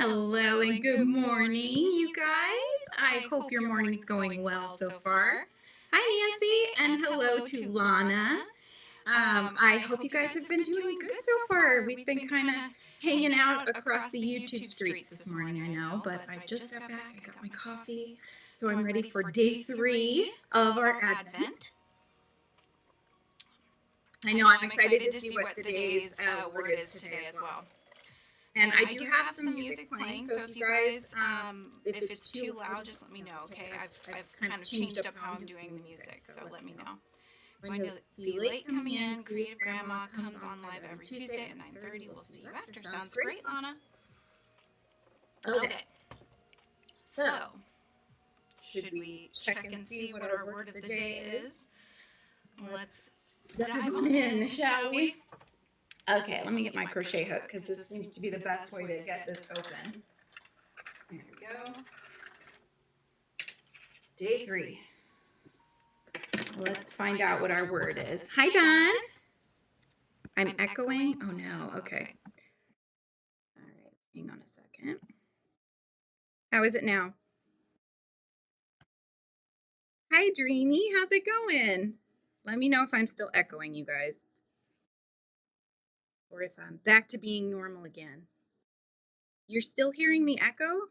Hello and good morning, you guys. I hope your morning's going well so far. Hi, Nancy, and hello to Lana. I hope you guys have been doing good so far. We've been kind of hanging out across the YouTube streets this morning, I know, but I just got back. I got my coffee, so I'm ready for day 3 of our Advent. I know I'm excited to see what the day's word is today as well. And I do have some music playing, so if you guys, if it's too loud, just let me know, okay? I've kind of changed up how I'm doing the music, so let me know. When you'll be late coming in, Creative Grandma comes on live every Tuesday at 9:30. We'll see you after. Sounds great, Lana. Okay. So, should we check and see what our word of the day is? Let's dive on in, shall we? Okay, let me get my crochet hook because this seems to be the best way to get this open. There we go. Day 3. Let's find out what our word is. Hi, Don. I'm echoing. Oh, no. Okay. All right. Hang on a second. How is it now? Hi, Dreamy. How's it going? Let me know if I'm still echoing, you guys. Or if I'm back to being normal again. You're still hearing the echo?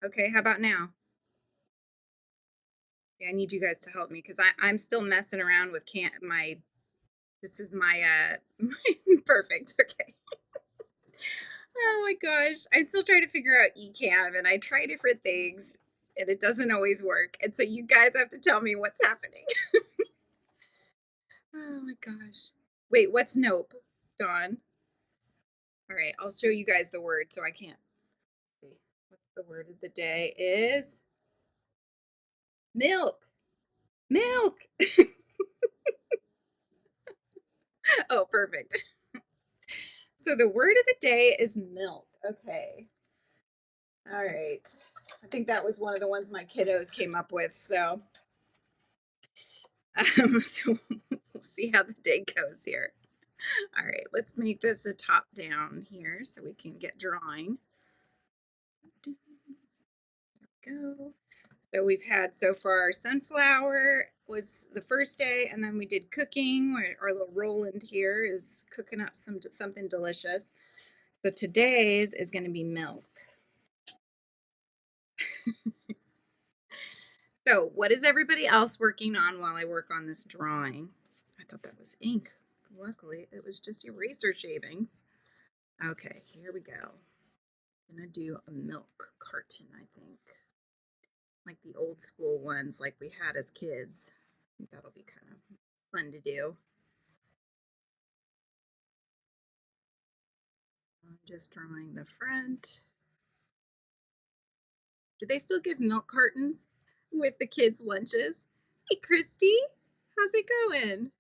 Okay, how about now? Yeah, I need you guys to help me because I'm still messing around with this is my perfect. Okay. Oh my gosh. I still try to figure out Ecamm and I try different things and it doesn't always work. And so you guys have to tell me what's happening. Oh my gosh. Wait, what's nope, Dawn? All right, I'll show you guys the word so I can't see. What's the word of the day is milk. Milk. Oh, perfect. So the word of the day is milk. Okay. All right. I think that was one of the ones my kiddos came up with. So, so we'll see how the day goes here. All right, let's make this a top down here so we can get drawing. There we go. So we've had so far sunflower was the first day, and then we did cooking. Our little Roland here is cooking up something delicious. So today's is going to be milk. So what is everybody else working on while I work on this drawing? I thought that was ink. Luckily, it was just eraser shavings. Okay, here we go. I'm gonna do a milk carton, I think. Like the old school ones like we had as kids. I think that'll be kind of fun to do. I'm just drawing the front. Do they still give milk cartons with the kids' lunches? Hey, Christy, how's it going?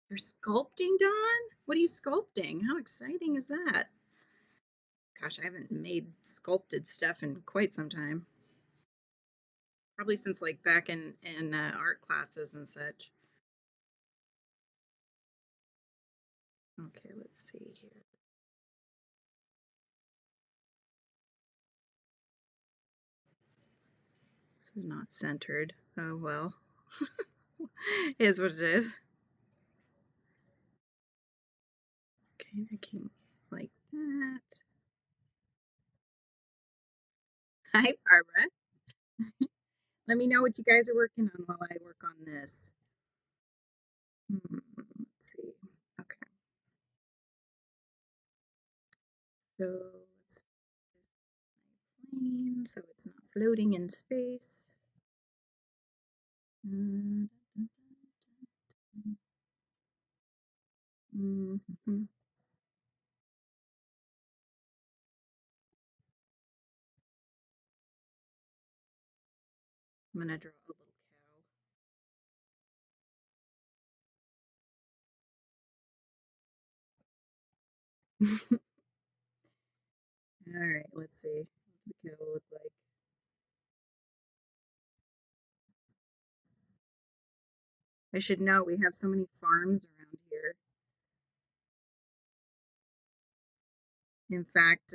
You're sculpting, Dawn? What are you sculpting? How exciting is that? Gosh, I haven't made sculpted stuff in quite some time. Probably since like back in art classes and such. Okay, let's see here. This is not centered. Oh well. Is what it is. Okay, I came like that. Hi, Barbara. Let me know what you guys are working on while I work on this. Let's see. Okay. So let's plane so it's not floating in space. Mm-hmm. I'm gonna draw a little cow. All right, let's see what the cow will look like. I should know we have so many farms around In fact,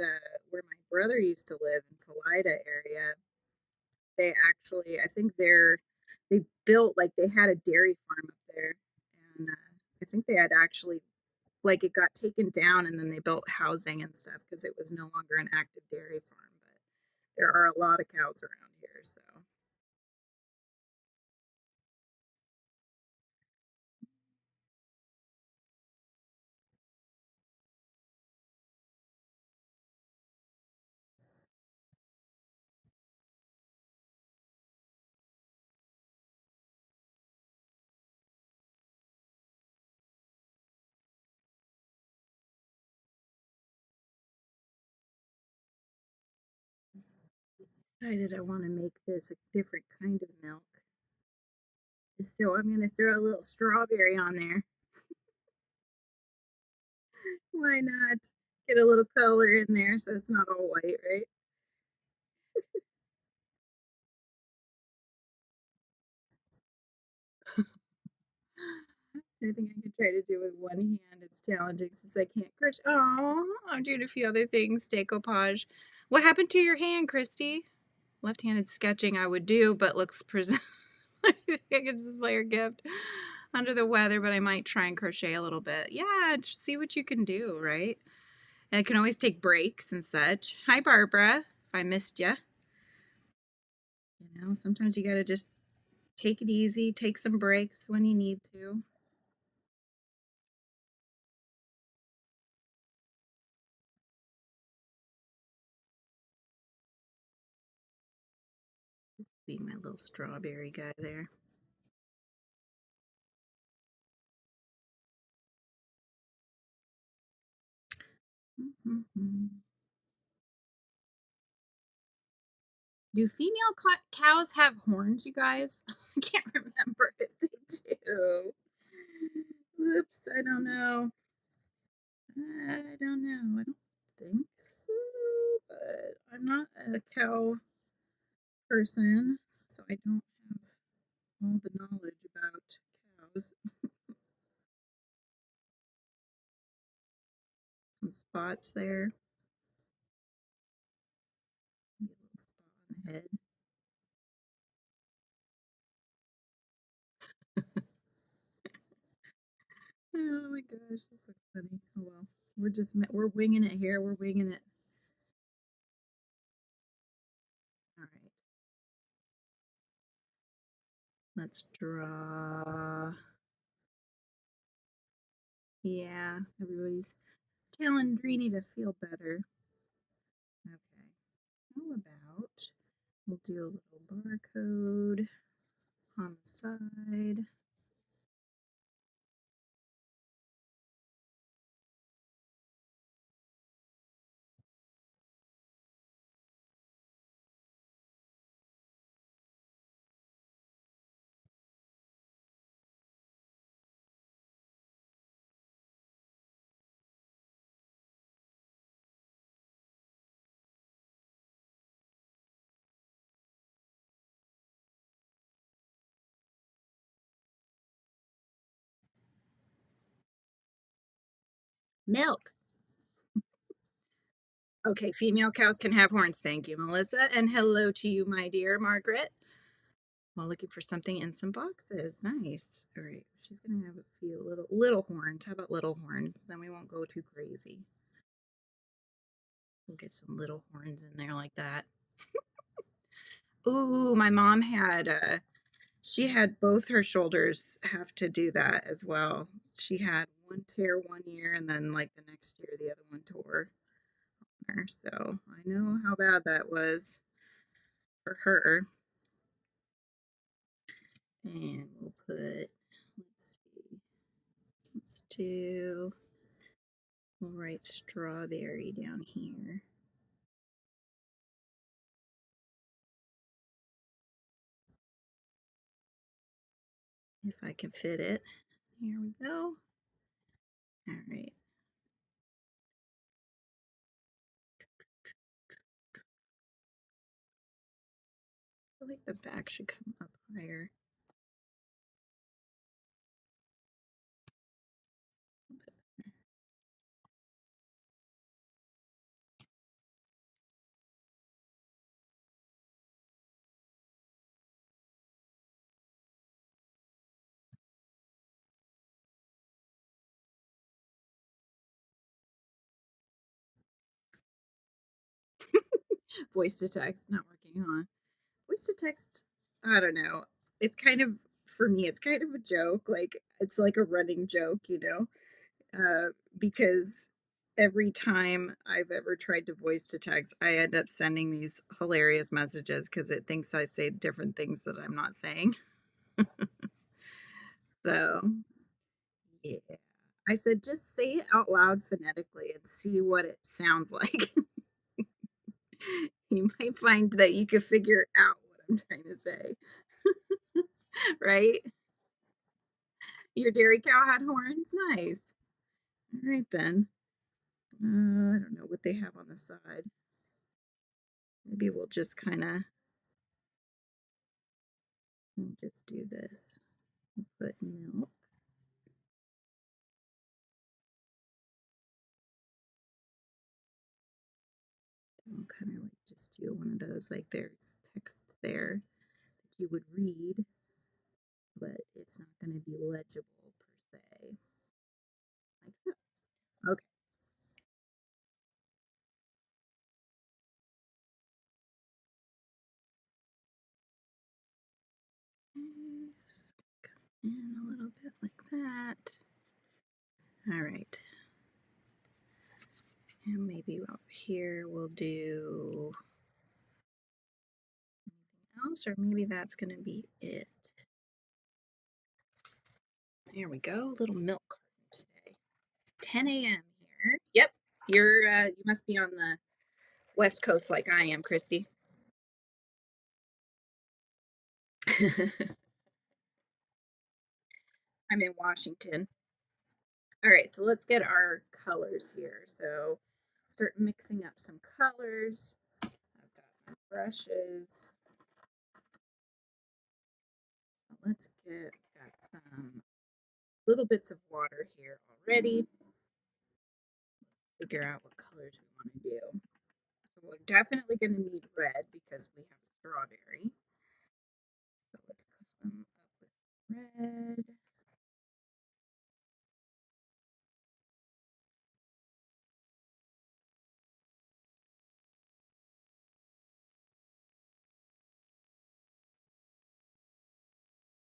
where my brother used to live in Salida area, they actually, I think they built like they had a dairy farm up there, and I think they had actually like it got taken down and then they built housing and stuff because it was no longer an active dairy farm. But there are a lot of cows around here, so I decided I want to make this a different kind of milk. So I'm gonna throw a little strawberry on there. Why not? Get a little color in there so it's not all white, right? I think I could try to do it with one hand. It's challenging since I can't crochet. Oh, I'm doing a few other things. Decoupage. What happened to your hand, Christy? Left-handed sketching I would do, but looks I could display your gift under the weather, but I might try and crochet a little bit. Yeah, just see what you can do, right? And I can always take breaks and such. Hi, Barbara. If I missed you. You know, sometimes you got to just take it easy, take some breaks when you need to. Be my little strawberry guy there. Do female cows have horns, you guys? I can't remember if they do. Oops, I don't know. I don't know. I don't think so, but I'm not a cow person, so I don't have all the knowledge about cows. Some spots there. Maybe a little spot on the head. Oh my gosh, this looks funny. Oh well. We're winging it here. We're winging it. All right. Let's draw. Yeah, everybody's telling Greeny to feel better. Okay. How about we'll do a little barcode on the side. Milk. Okay, female cows can have horns. Thank you, Melissa. And hello to you, my dear Margaret. While looking for something in some boxes. Nice. All right, she's gonna have a few little horns. How about little horns? Then we won't go too crazy. We'll get some little horns in there like that. Ooh, my mom had she had both her shoulders have to do that as well. She had one tear one year and then like the next year the other one tore her. So I know how bad that was for her. And we'll put, let's see, let's do, we'll write strawberry down here. If I can fit it. Here we go. All right. I feel like the back should come up higher. Voice to text, not working, huh? Voice to text, I don't know. It's kind of, for me, it's kind of a joke. Like, it's like a running joke, because every time I've ever tried to voice to text, I end up sending these hilarious messages because it thinks I say different things that I'm not saying. So, yeah. I said, just say it out loud phonetically and see what it sounds like. You might find that you could figure out what I'm trying to say, right? Your dairy cow had horns? Nice. All right, then. I don't know what they have on the side. Maybe we'll just kind of just do this. We'll put milk. We'll kind of like just do one of those, like there's text there that you would read, but it's not going to be legible per se. Like so. Okay. This is going to come in a little bit like that. All right. And maybe up here we'll do anything else, or maybe that's going to be it. There we go. Little milk carton today. 10 a.m. here. Yep. You must be on the West Coast like I am, Christy. I'm in Washington. All right, so let's get our colors here. So start mixing up some colors. I've got my brushes. So let's got some little bits of water here already. Figure out what colors we want to do. So we're definitely going to need red because we have strawberry. So let's come up with red.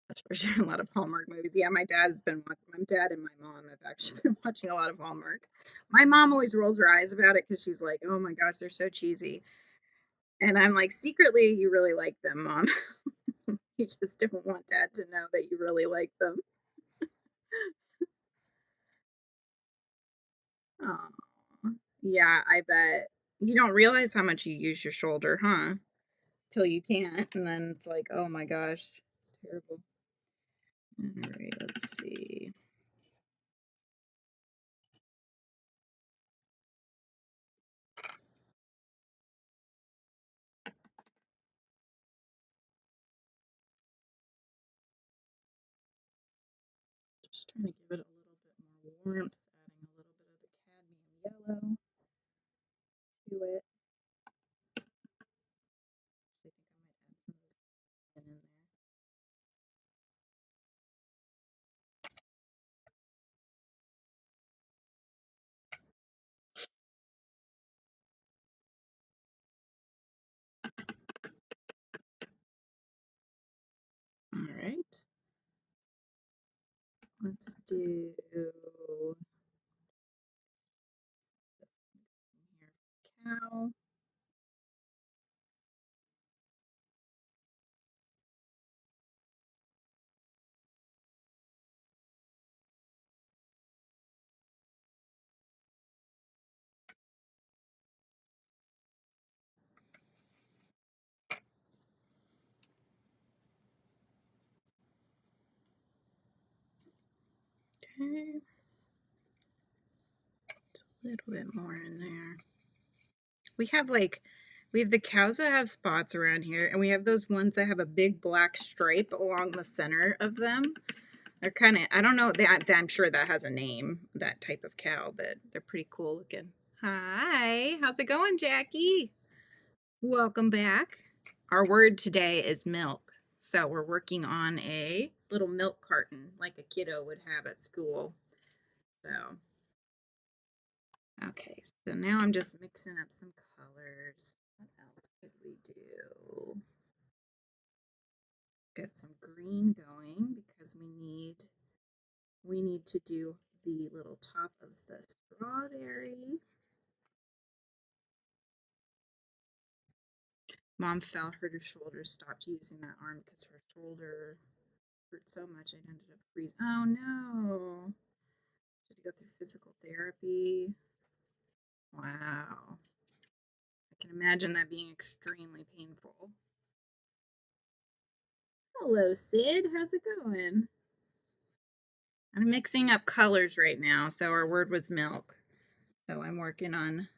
That's for sure a lot of Hallmark movies. Yeah, my dad and my mom have actually been watching a lot of Hallmark. My mom always rolls her eyes about it because she's like, "Oh my gosh, they're so cheesy." And I'm like, secretly, you really like them, Mom. You just don't want Dad to know that you really like them. Oh, yeah, I bet. You don't realize how much you use your shoulder, huh? Till you can't, and then it's like, oh my gosh, terrible. All right, let's see. Just trying to give it a little bit more warmth, adding a little bit of the cadmium yellow to it. I think I might add some of this in there. All right. Let's do this one here. Cow. Okay. A little bit more in there. We have like, we have the cows that have spots around here, and we have those ones that have a big black stripe along the center of them. They're kind of, I don't know, I'm sure that has a name, that type of cow, but they're pretty cool looking. Hi, how's it going, Jackie? Welcome back. Our word today is milk. So we're working on a little milk carton like a kiddo would have at school. So, okay, so now I'm just mixing up some colors. What else What we do? Get some green going because we need to do the little top of the strawberry. Mom fell, hurt her shoulder, stopped using that arm because her shoulder hurt so much it ended up freezing. Oh no. She had to go through physical therapy. Wow. I can imagine that being extremely painful. Hello, Sid. How's it going? I'm mixing up colors right now, so our word was milk. So I'm working on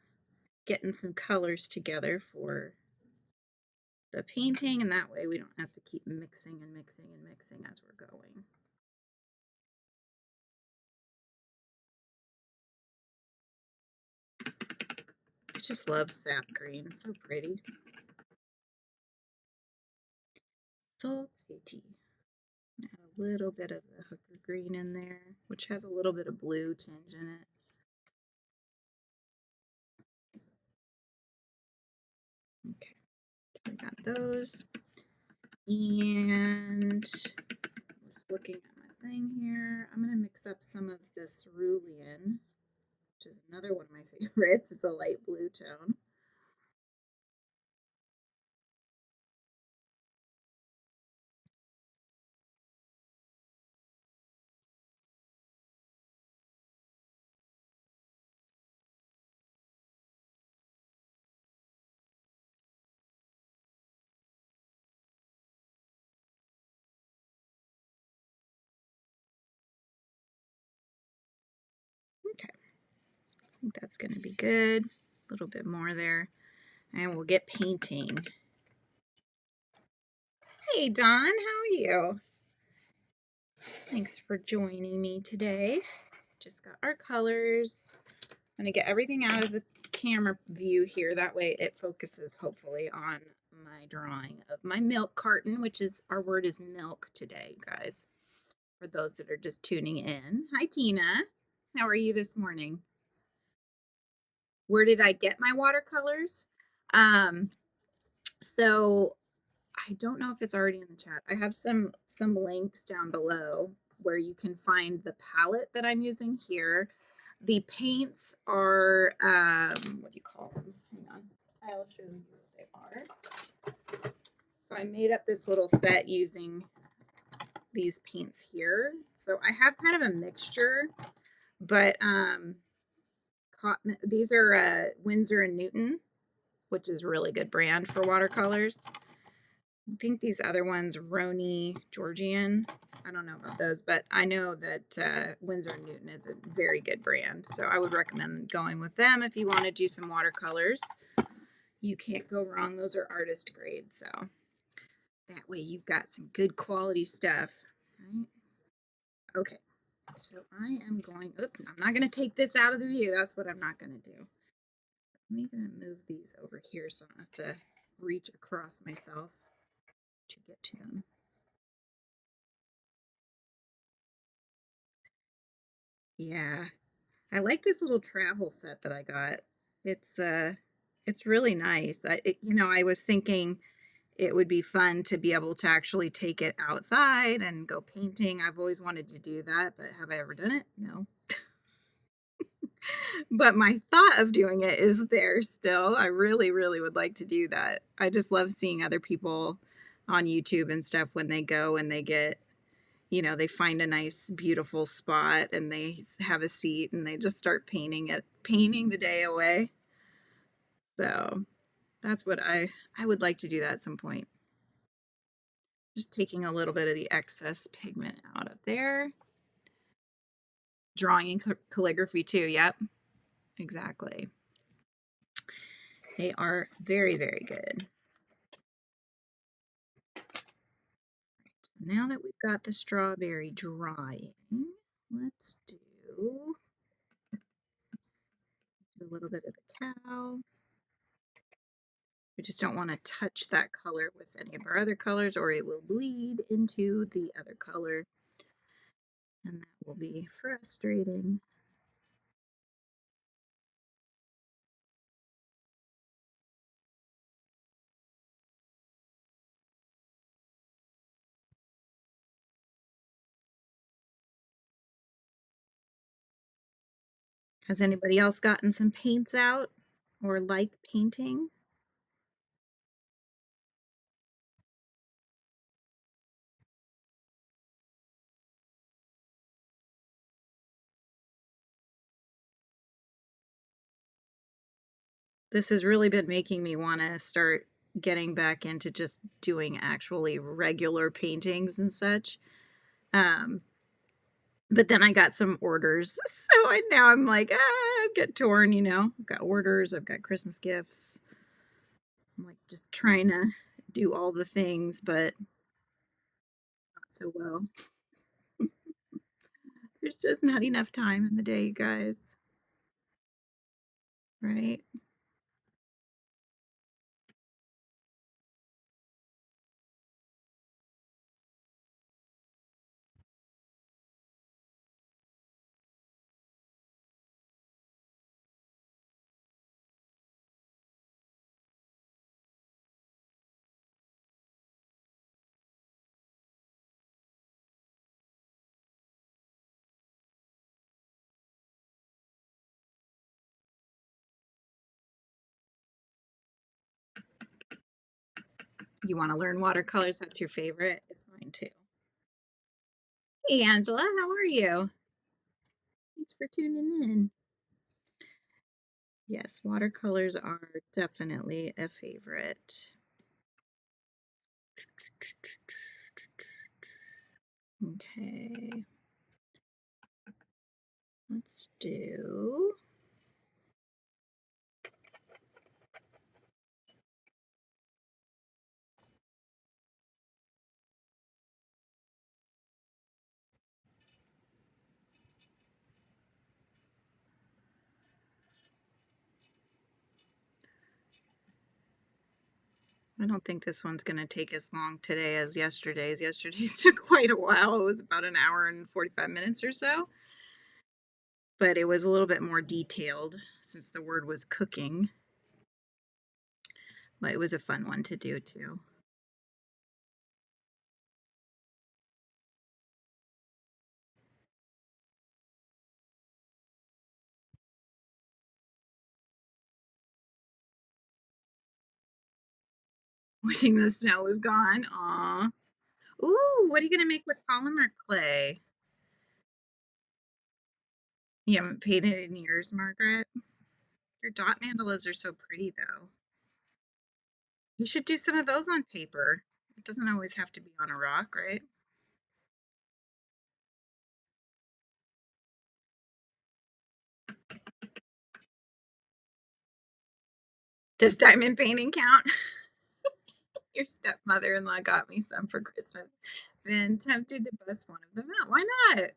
getting some colors together for the painting, and that way we don't have to keep mixing and mixing and mixing as we're going. I just love sap green. So pretty. So pretty. Add a little bit of the hooker green in there, which has a little bit of blue tinge in it. Okay, so I got those. And just looking at my thing here, I'm going to mix up some of this cerulean, which is another one of my favorites. It's a light blue tone. Okay, I think that's going to be good. A little bit more there. And we'll get painting. Hey, Dawn, how are you? Thanks for joining me today. Just got our colors. I'm going to get everything out of the camera view here. That way it focuses hopefully on my drawing of my milk carton, which is, our word is milk today, guys. For those that are just tuning in. Hi, Tina. How are you this morning? Where did I get my watercolors? So I don't know if it's already in the chat. I have some links down below where you can find the palette that I'm using here. The paints are, what do you call them? Hang on. I'll show you what they are. So I made up this little set using these paints here. So I have kind of a mixture, but these are Winsor and Newton, which is a really good brand for watercolors. I think these other ones, Roni Georgian, I don't know about those, but I know that Winsor & Newton is a very good brand. So I would recommend going with them if you want to do some watercolors. You can't go wrong. Those are artist grade. So that way you've got some good quality stuff. Right? Okay. So I am going, I'm not going to take this out of the view. That's what I'm not going to do. I'm going to move these over here so I don't have to reach across myself to get to them. Yeah, I like this little travel set that I got. It's really nice. I was thinking it would be fun to be able to actually take it outside and go painting. I've always wanted to do that, but have I ever done it? No. But my thought of doing it is there still. I really, really would like to do that. I just love seeing other people on YouTube and stuff when they go and they get, they find a nice, beautiful spot and they have a seat and they just start painting the day away. So that's what I would like to do that at some point. Just taking a little bit of the excess pigment out of there. Drawing in calligraphy too. Yep, exactly. They are very, very good. So now that we've got the strawberry drying, let's do a little bit of the cow. We just don't want to touch that color with any of our other colors or it will bleed into the other color. And that will be frustrating. Has anybody else gotten some paints out or like painting? This has really been making me want to start getting back into just doing actually regular paintings and such. Um, but then I got some orders, so now I'm like, I get torn, you know. I've got orders, I've got Christmas gifts. I'm like just trying to do all the things, but not so well. There's just not enough time in the day, you guys. Right? You want to learn watercolors? That's your favorite. It's mine too. Hey, Angela, how are you? Thanks for tuning in. Yes, watercolors are definitely a favorite. Okay, let's do. I don't think this one's going to take as long today as yesterday's. Yesterday's took quite a while. It was about an hour and 45 minutes or so, but it was a little bit more detailed since the word was cooking. But it was a fun one to do too. Wishing the snow was gone. Aw. Ooh, what are you going to make with polymer clay? You haven't painted it in years, Margaret? Your dot mandalas are so pretty, though. You should do some of those on paper. It doesn't always have to be on a rock, right? Does diamond painting count? Your stepmother-in-law got me some for Christmas. Been tempted to bust one of them out. Why not?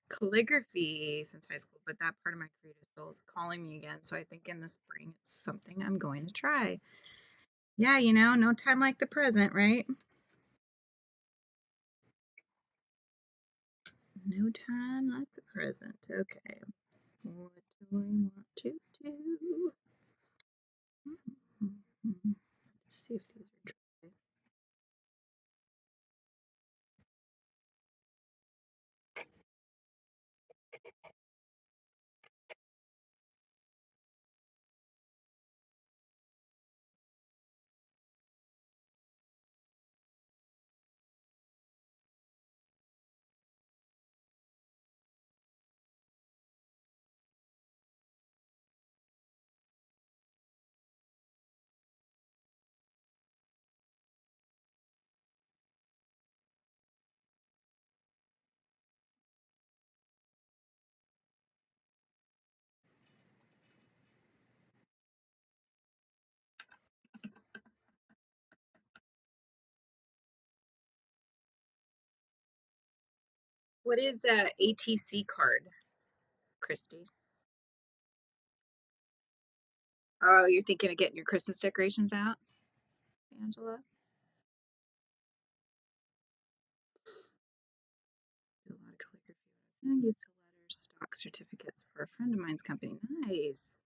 Calligraphy since high school, but that part of my creative soul is calling me again. So I think in the spring it's something I'm going to try. Yeah, you know, no time like the present, right? No time like the present. Okay. What do we want to do? Let's see if these are dry. What is a ATC card, Christy? Oh, you're thinking of getting your Christmas decorations out, Angela? Do a lot of calligraphy. And used to letters, stock certificates for a friend of mine's company. Nice.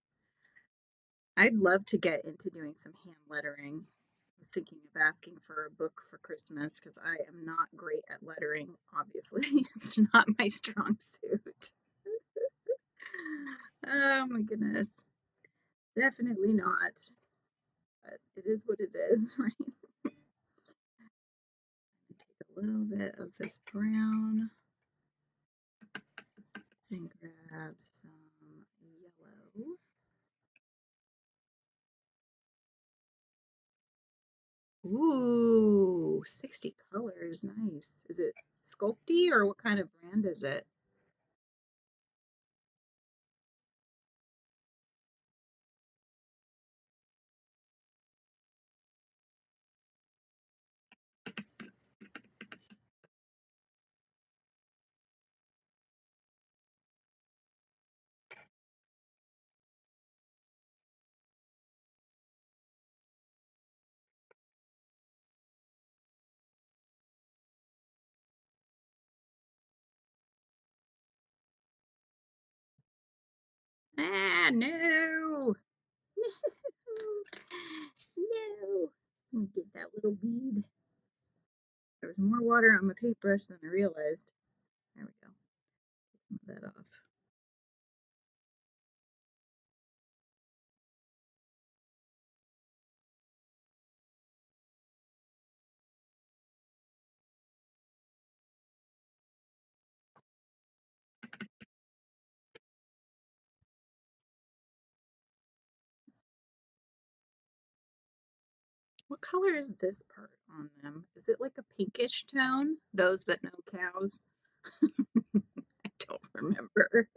I'd love to get into doing some hand lettering. I was thinking of asking for a book for Christmas because I am not great at lettering, obviously. It's not my strong suit. Oh my goodness. Definitely not. But it is what it is, right? Take a little bit of this brown and grab some yellow. Ooh, 60 colors. Nice. Is it Sculpty or what kind of brand is it? Ah, no. No. Let me get that little bead. There was more water on my paintbrush than I realized. There we go. Get some of that off. What color is this part on them? Is it like a pinkish tone? Those that know cows? I don't remember.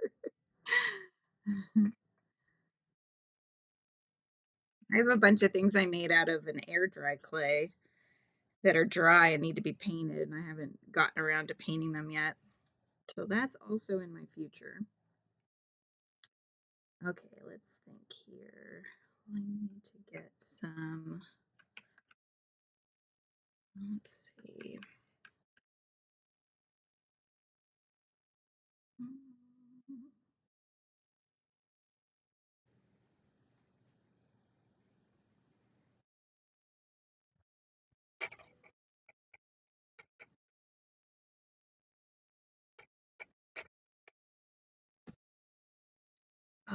I have a bunch of things I made out of an air dry clay that are dry and need to be painted, and I haven't gotten around to painting them yet. So that's also in my future. Okay, let's think here. I need to get some, let's see.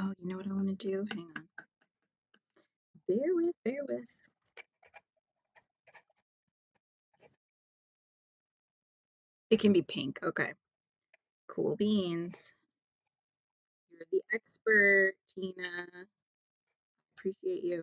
Oh, you know what I want to do? Hang on. Bear with, bear with. It can be pink. Okay. Cool beans. You're the expert, Tina. Appreciate you.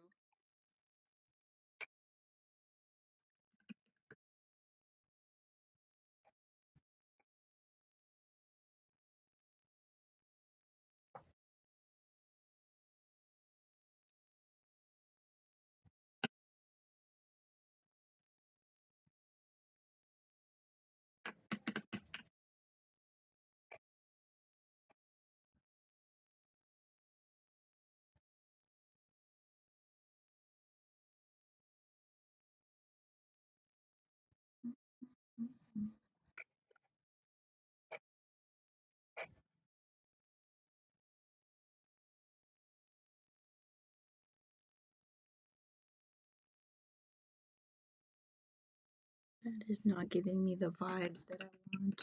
That is not giving me the vibes that I want.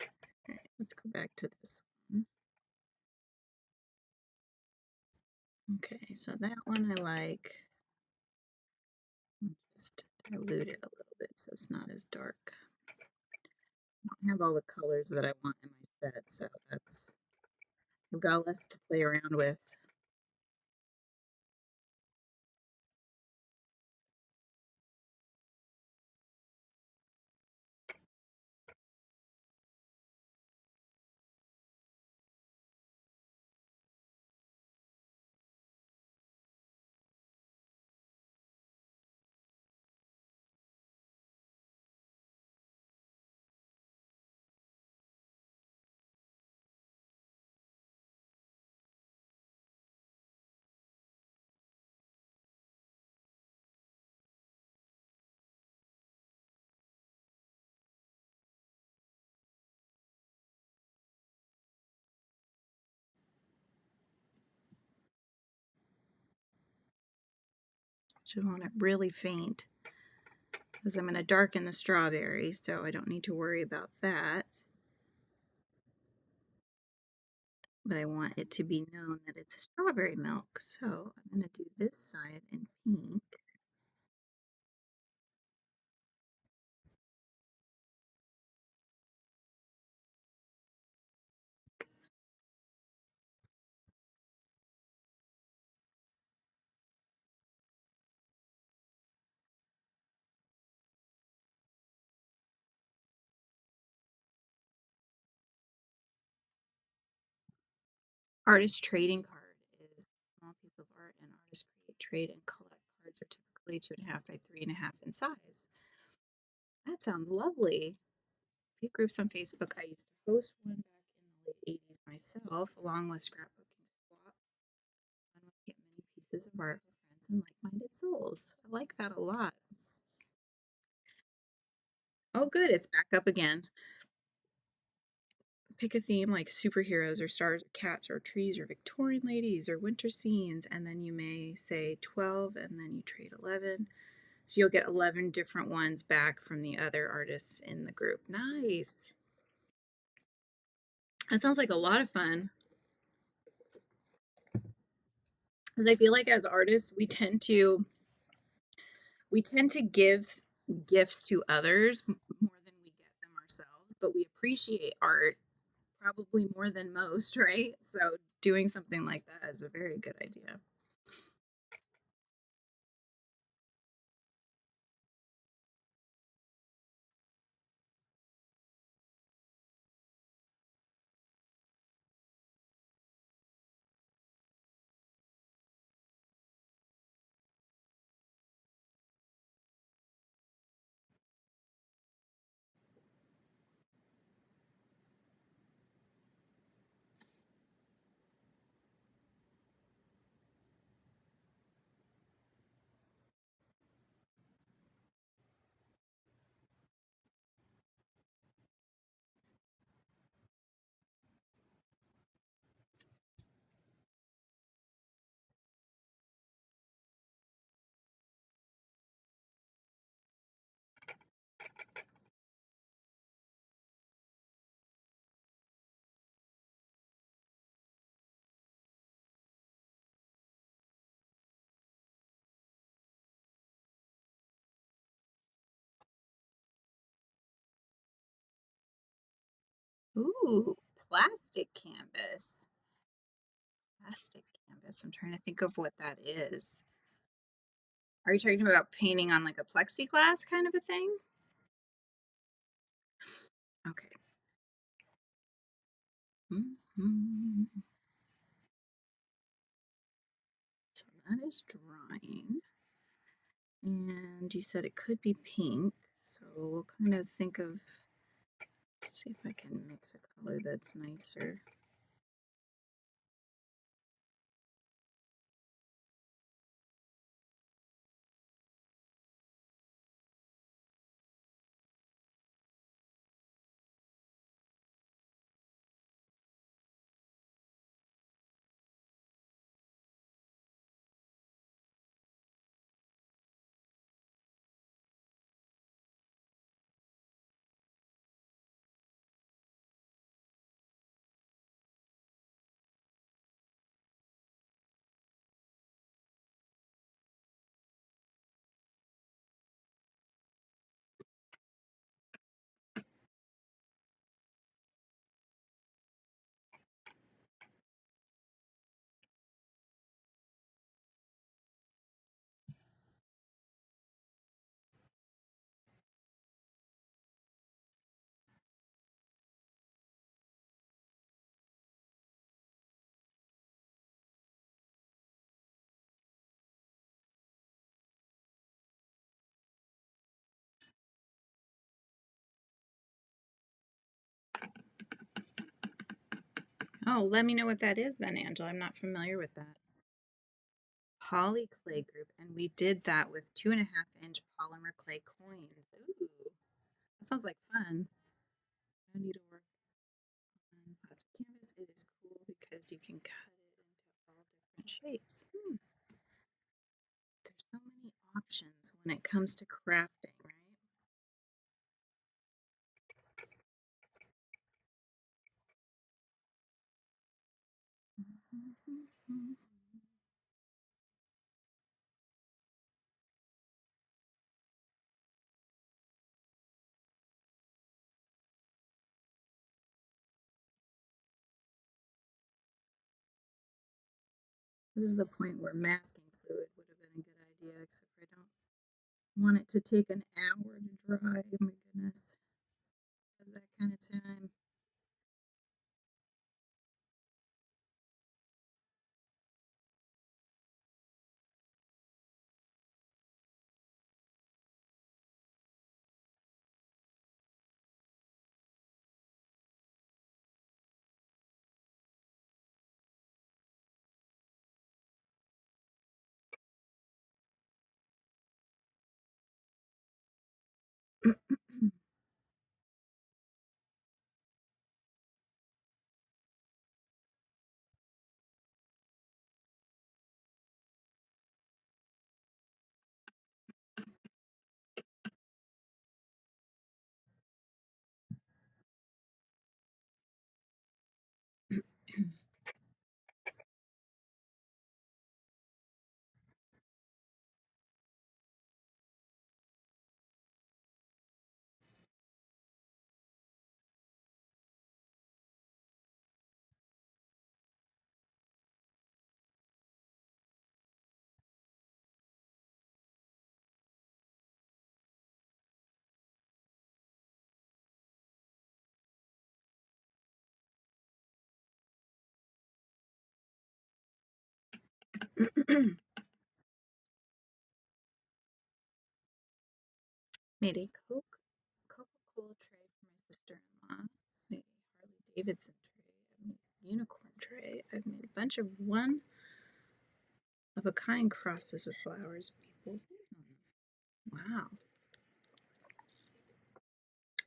All right, let's go back to this one. Okay, so that one I like. Just dilute it a little bit so it's not as dark. I don't have all the colors that I want in my set, so that's, I've got less to play around with. Just want it really faint because I'm going to darken the strawberry, so I don't need to worry about that. but I want it to be known that it's a strawberry milk. So I'm going to do this side in pink. Artist trading card is a small piece of art, and artists create, trade, and collect cards are typically 2.5 by 3.5 in size. That sounds lovely. Few groups on Facebook. I used to host one back in the late 80s myself, along with scrapbooking swaps. Fun way to get many pieces of art for friends and like-minded souls. I like that a lot. Oh, good, it's back up again. Pick a theme like superheroes or stars or cats or trees or Victorian ladies or winter scenes, and then you may say 12 and then you trade 11. So you'll get 11 different ones back from the other artists in the group. Nice. That sounds like a lot of fun. Because I feel like as artists, we tend to give gifts to others more than we get them ourselves, but we appreciate art probably more than most, right? So doing something like that is a very good idea. Ooh, plastic canvas. Plastic canvas. I'm trying to think of what that is. Are you talking about painting on like a plexiglass kind of a thing? Okay. Mhm. So that is drying. And you said it could be pink. So we'll kind of think of, see if I can mix a color that's nicer. Oh, let me know what that is then, Angela. I'm not familiar with that. Poly clay group, and we did that with 2.5-inch polymer clay coins. Ooh, that sounds like fun. No need to work on plastic canvas. It is cool because you can cut it into all different shapes. There's so many options when it comes to crafting, right? This is the point where masking fluid would have been a good idea, except for I don't want it to take an hour to dry. Oh my goodness. That kind of time. Made a Coca-Cola tray for my sister-in-law. Made a Harley Davidson tray. I made a unicorn tray. I've made a bunch of one of a kind crosses with flowers. People's names on them. Wow,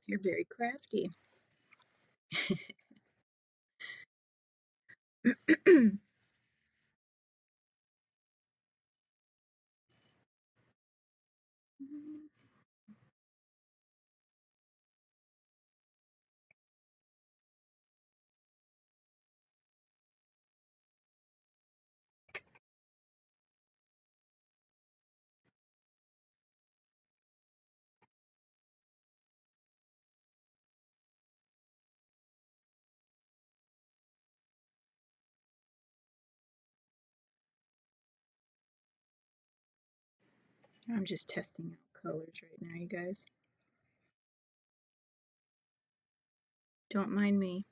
you're very crafty. I'm just testing out colors right now, you guys. Don't mind me.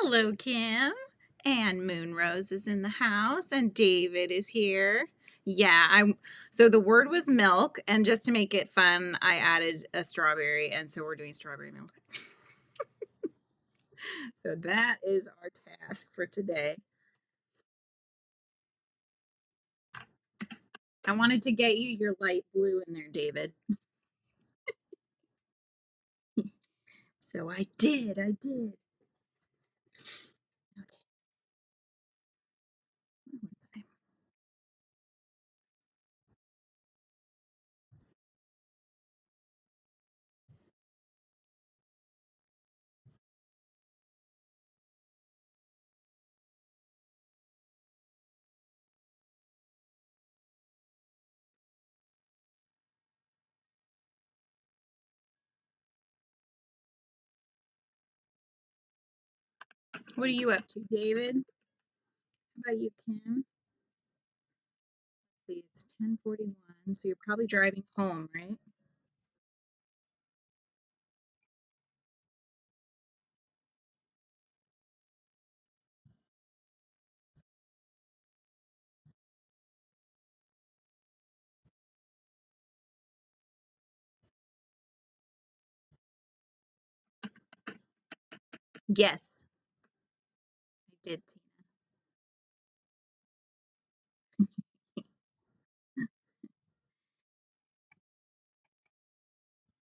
Hello, Kim. And Moonrose is in the house, and David is here. Yeah, so the word was milk, and just to make it fun, I added a strawberry, and so we're doing strawberry milk. So that is our task for today. I wanted to get you your light blue in there, David. So I did. Okay. What are you up to, David? How about you, Kim? Let's see, it's 10:41, so you're probably driving home, right? Yes, I did, Tina.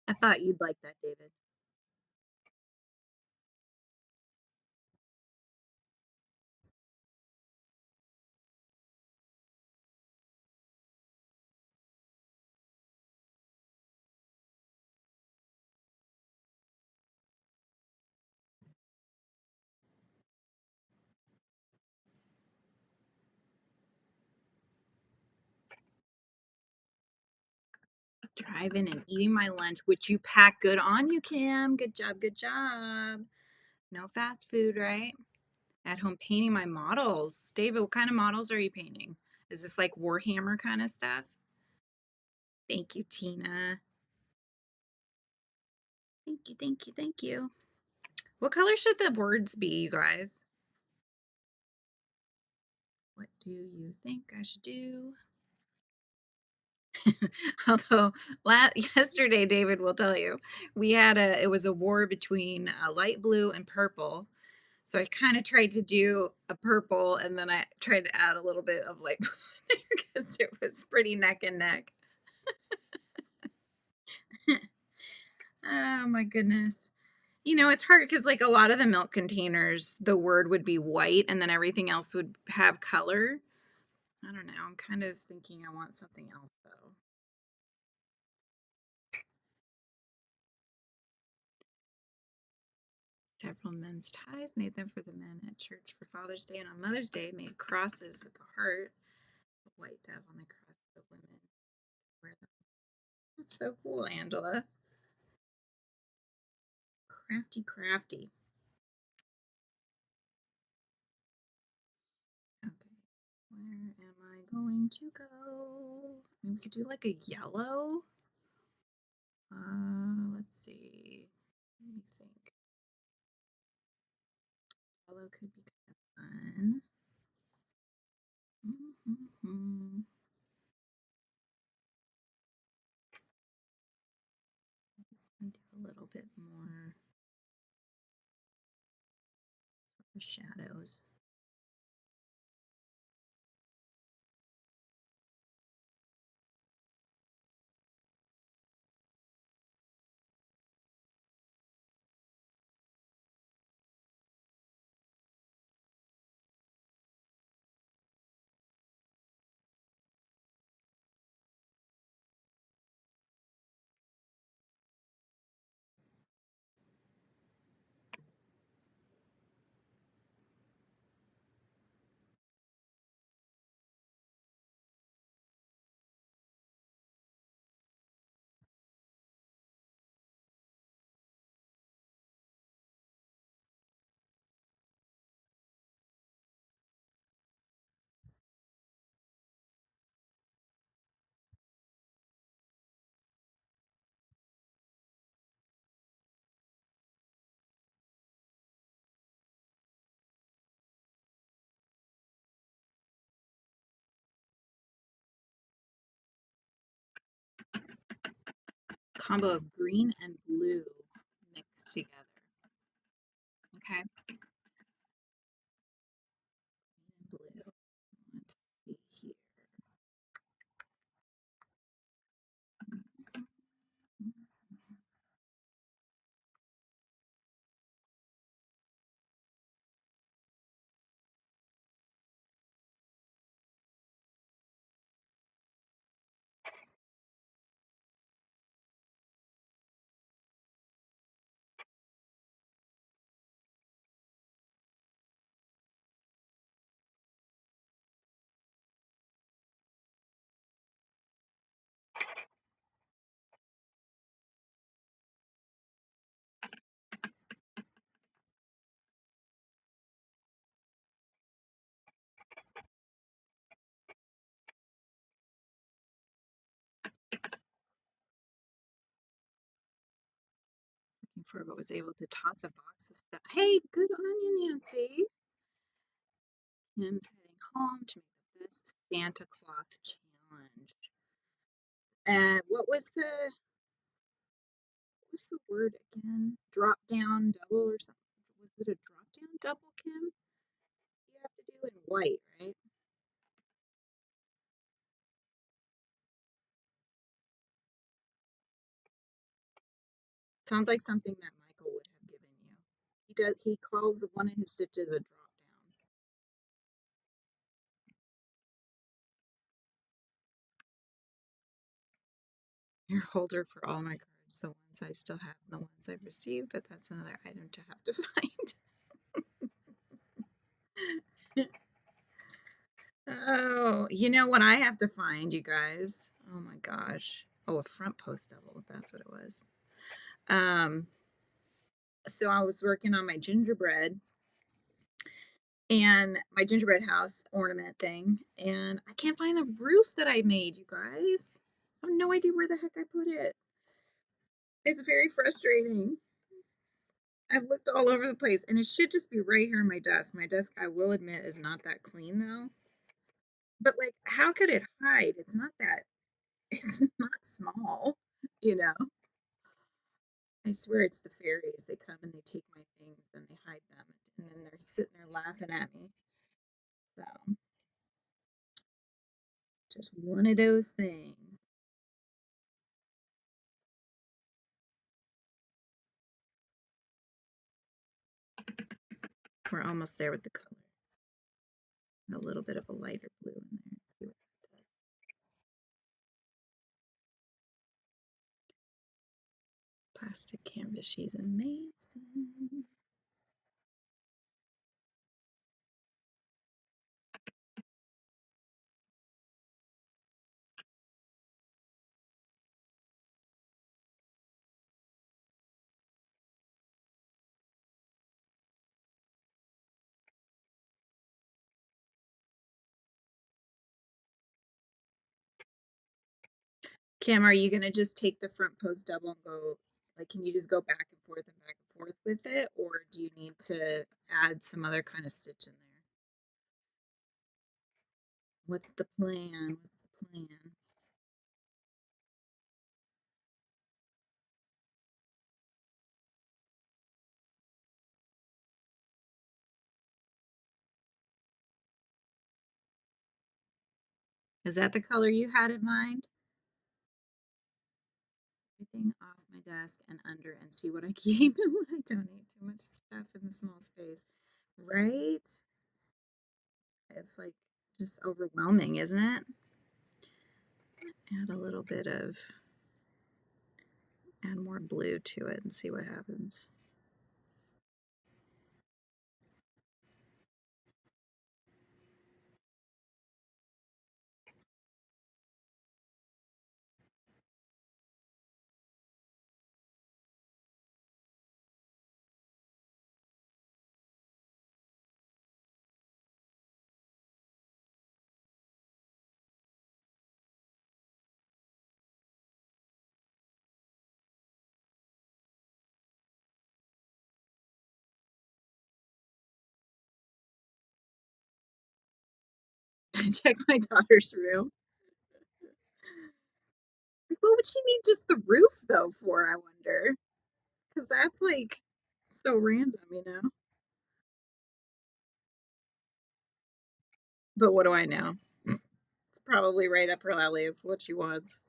I thought you'd like that, David. Driving and eating my lunch, which you pack good on you, Kim. Good job, good job. No fast food, right? At home painting my models. David, what kind of models are you painting? Is this like Warhammer kind of stuff? Thank you, Tina. Thank you, thank you, thank you. What color should the words be, you guys? What do you think I should do? Although yesterday, David will tell you, it was a war between light blue and purple. So I kind of tried to do a purple and then I tried to add a little bit of light blue because it was pretty neck and neck. Oh my goodness. You know, it's hard because like a lot of the milk containers, the word would be white and then everything else would have color. I don't know. I'm kind of thinking I want something else though. Several men's ties, made them for the men at church for Father's Day, and on Mother's Day made crosses with the heart, a white dove on the cross. The women wear them. That's so cool, Angela. Crafty, crafty. Okay, where am I going to go? Maybe we could do like a yellow. Let's see. Let me think. Yellow could be kind of fun. Mm-hmm. Do a little bit more shadows. Combo of green and blue mixed together. Okay. Blue. Let's see here. for, but was able to toss a box of stuff. Hey, good on you, Nancy. Kim's heading home to make the best Santa Claus challenge. And what was the word again? Drop down double or something? Was it a drop down double, Kim? You have to do in white, right? Sounds like something that Michael would have given you. He calls one of his stitches a drop down. Your holder for all my cards, the ones I still have, and the ones I've received, but that's another item to have to find. Oh, you know what I have to find, you guys? Oh my gosh. Oh, a front post double. That's what it was. So I was working on my gingerbread and my gingerbread house ornament thing, and I can't find the roof that I made, you guys. I have no idea where the heck I put it. It's very frustrating. I've looked all over the place, and it should just be right here on my desk. My desk, I will admit, is not that clean though. But like, how could it hide? It's not that, it's not small, you know? I swear it's the fairies. They come and they take my things and they hide them, and then they're sitting there laughing at me. So, just one of those things. We're almost there with the color. A little bit of a lighter blue in there. Let's see what that does. Plastic canvas. She's amazing. Kim, are you gonna just take the front post double and go, like, can you just go back and forth with it, or do you need to add some other kind of stitch in there? What's the plan? What's the plan? Is that the color you had in mind? Everything off my desk and under, and see what I keep and what I donate. Too much stuff in the small space, right? It's like just overwhelming, isn't it? Add a little bit of, add more blue to it and see what happens. Check my daughter's room. Like, what would she need just the roof though for, I wonder? Because that's like so random, you know? But what do I know? It's probably right up her alley. It's what she wants.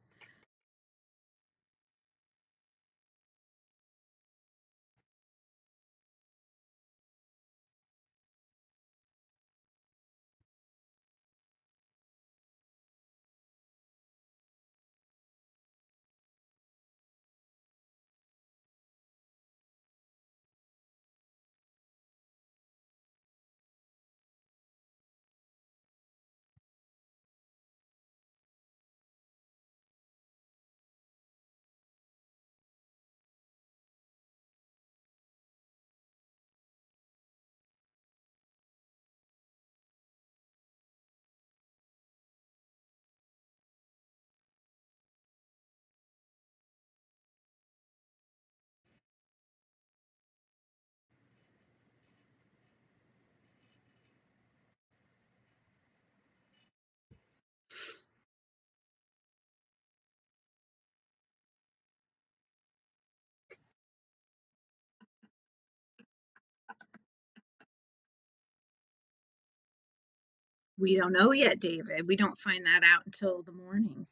We don't know yet, David. We don't find that out until the morning.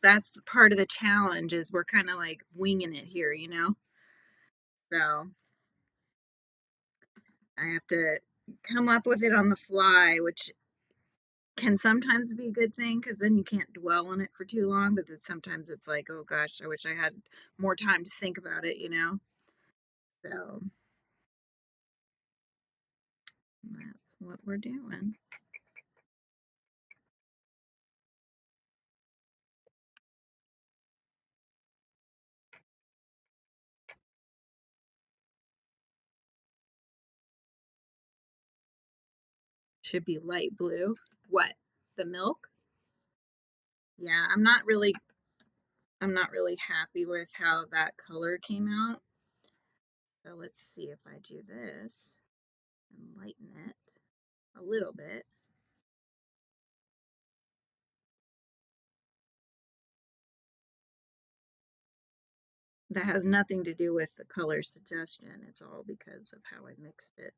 That's the part of the challenge is we're kind of like winging it here, you know? So I have to come up with it on the fly, which can sometimes be a good thing because then you can't dwell on it for too long. But then sometimes it's like, oh gosh, I wish I had more time to think about it, you know? So that's what we're doing. Should be light blue. What? The milk? Yeah, I'm not really happy with how that color came out. So let's see if I do this and lighten it a little bit. That has nothing to do with the color suggestion. It's all because of how I mixed it.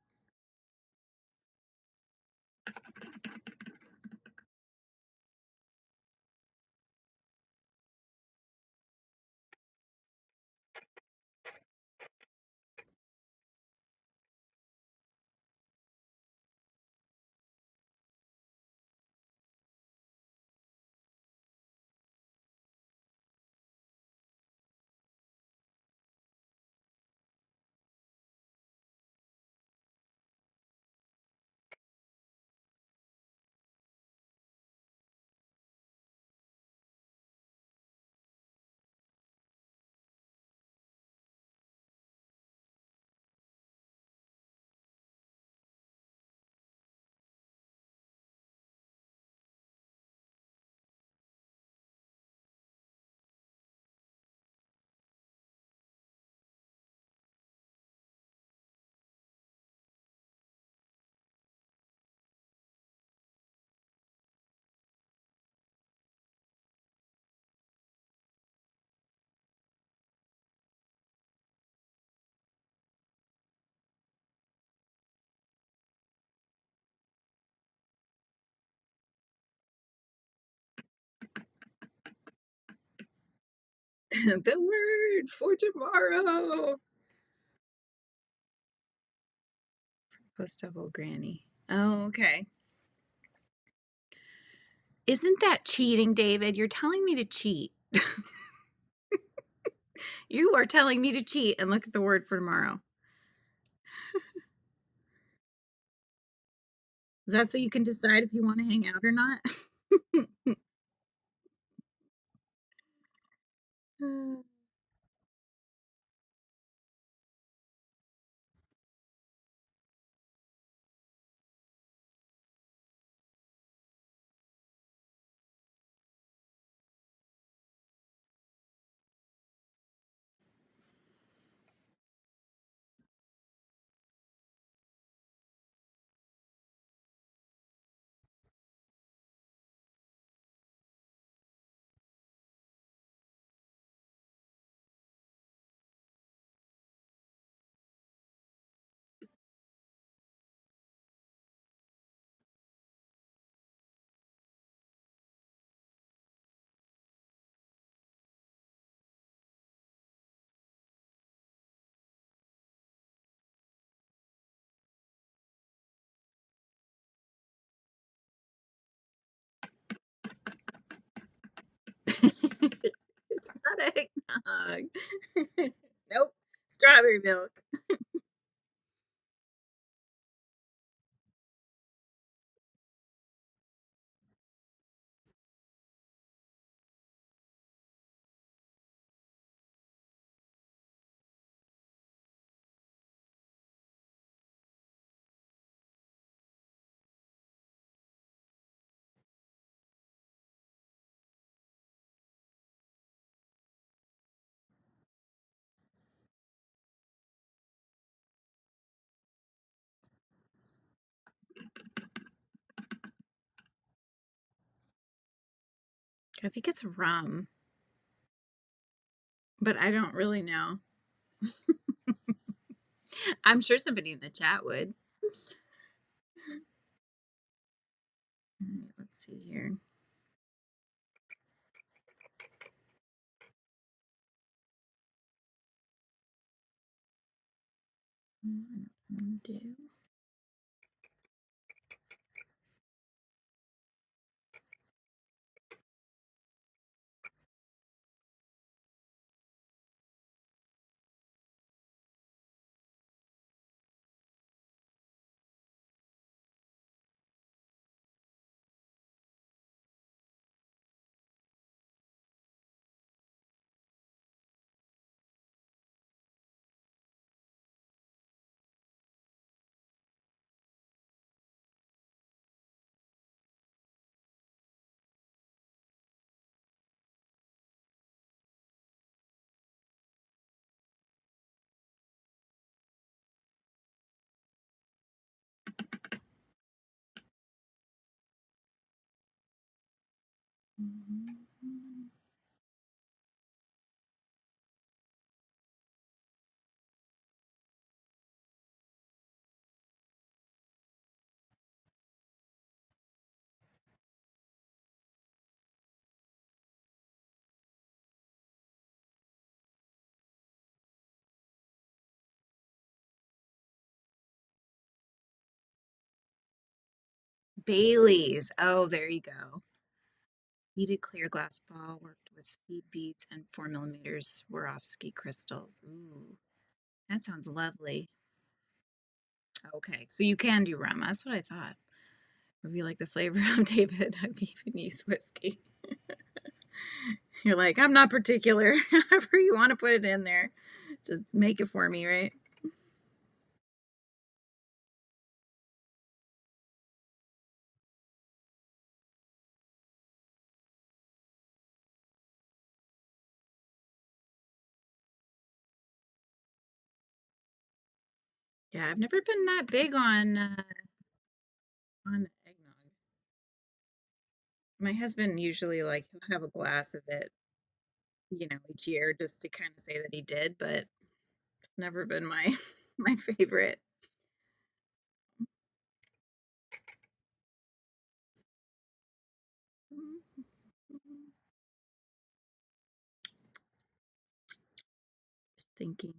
The word for tomorrow. Post double granny. Oh, okay. Isn't that cheating, David? You're telling me to cheat. You are telling me to cheat and look at the word for tomorrow. Is that so you can decide if you want to hang out or not? It's not eggnog. Nope. Strawberry milk. I think it's rum, but I don't really know. I'm sure somebody in the chat would. All right, let's see here. Do. Bailey's. Oh, there you go. Heated clear glass ball worked with seed beads and 4 millimeters Swarovski crystals. Ooh, that sounds lovely. Okay, so you can do rum. That's what I thought. Would be like the flavor of David. I've even used whiskey. You're like, I'm not particular. However you want to put it in there, just make it for me, right? Yeah, I've never been that big on eggnog. My husband usually like he'll have a glass of it, each year just to kind of say that he did, but it's never been my my favorite. Just thinking.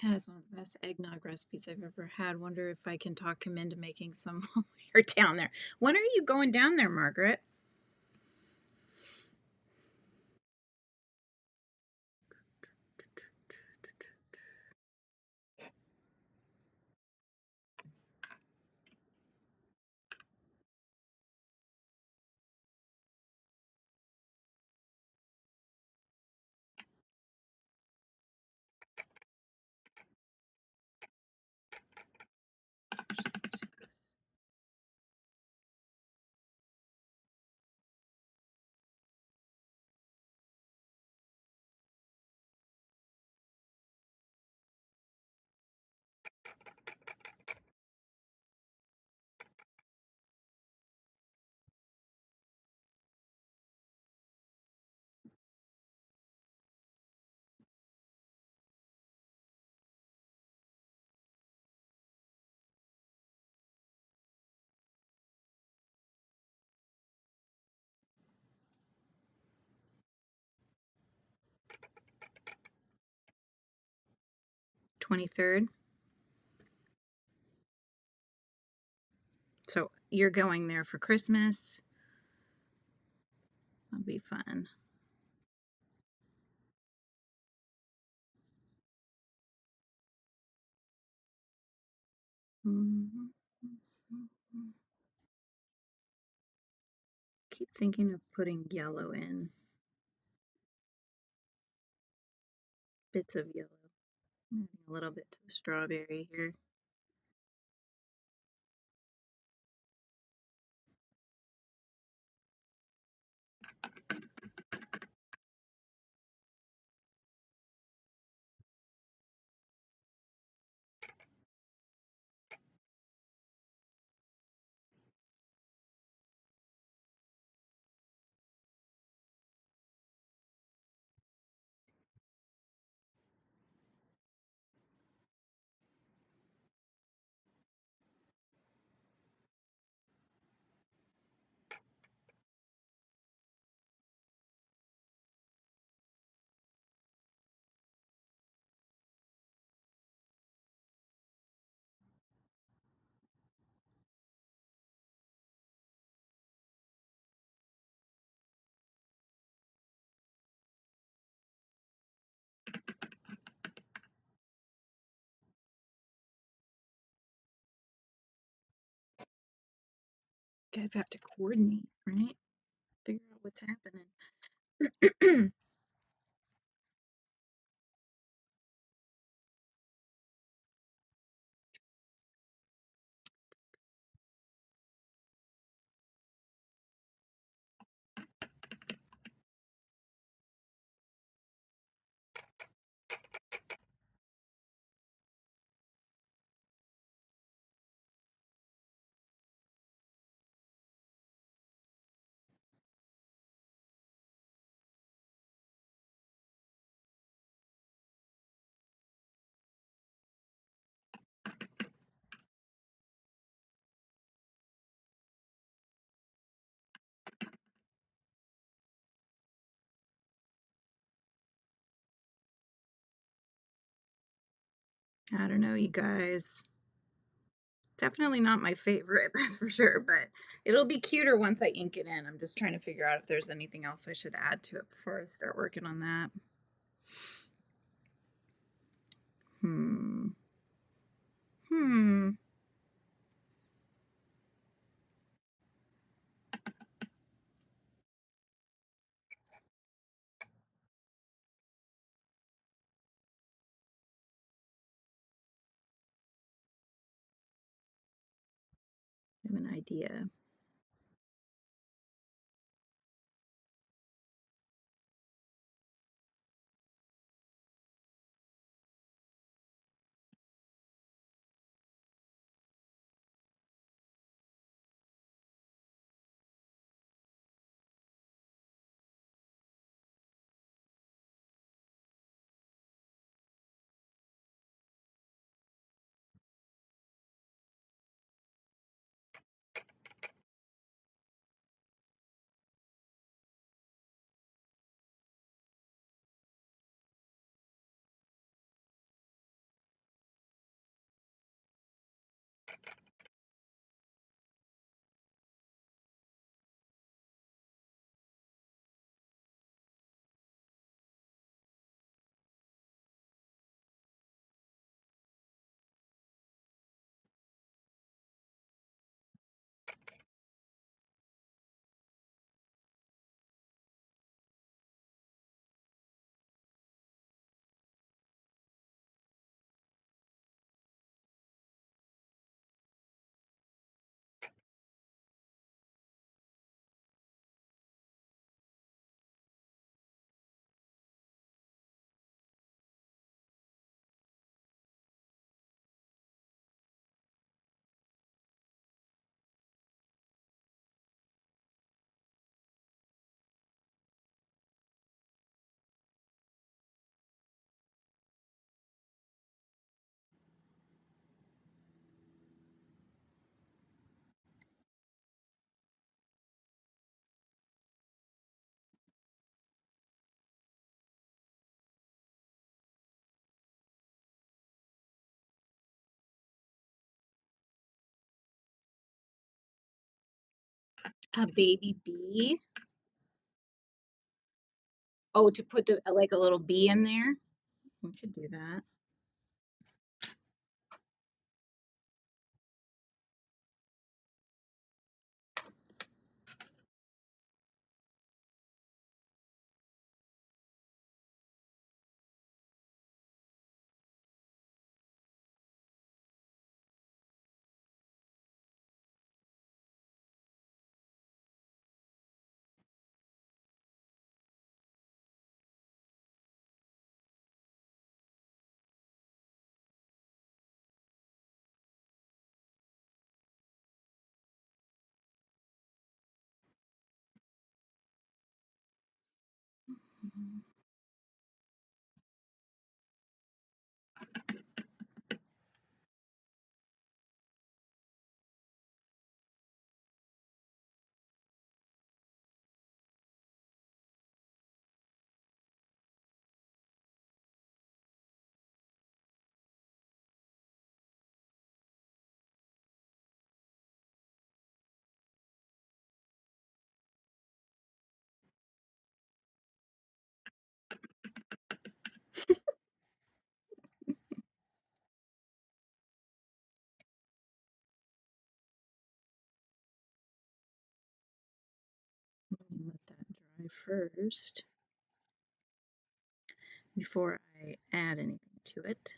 That is one of the best eggnog recipes I've ever had. Wonder if I can talk him into making some while we're down there. When are you going down there, Margaret? 23rd. So you're going there for Christmas. That'll be fun. Keep thinking of putting yellow in. Bits of yellow. Adding a little bit to the strawberry here. You guys have to coordinate, right? Figure out what's happening. I don't know, you guys. Definitely not my favorite, that's for sure, but it'll be cuter once I ink it in. I'm just trying to figure out if there's anything else I should add to it before I start working on that. Hmm. Hmm. I have an idea. A baby bee? Oh, to put the like a little bee in there? We could do that. Let that dry first before I add anything to it.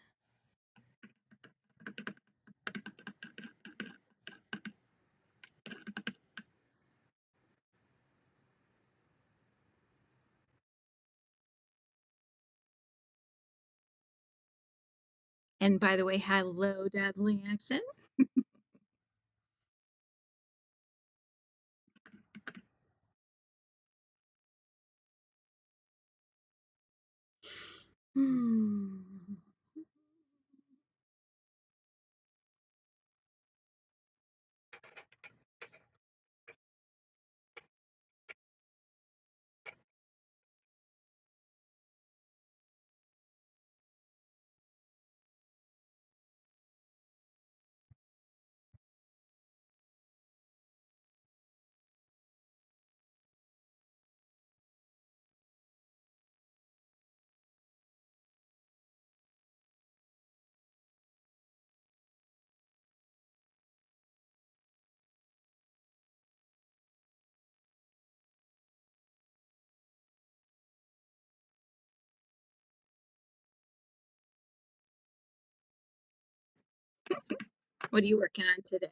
And by the way, hello, Dazzling Action. Hmm. What are you working on today?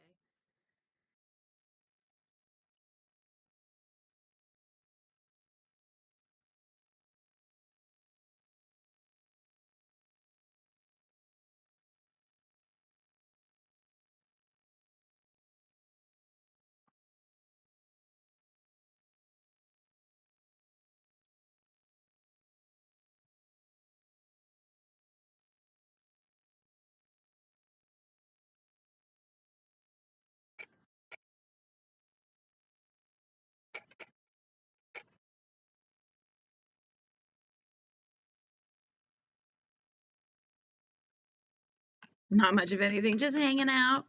Not much of anything, just hanging out.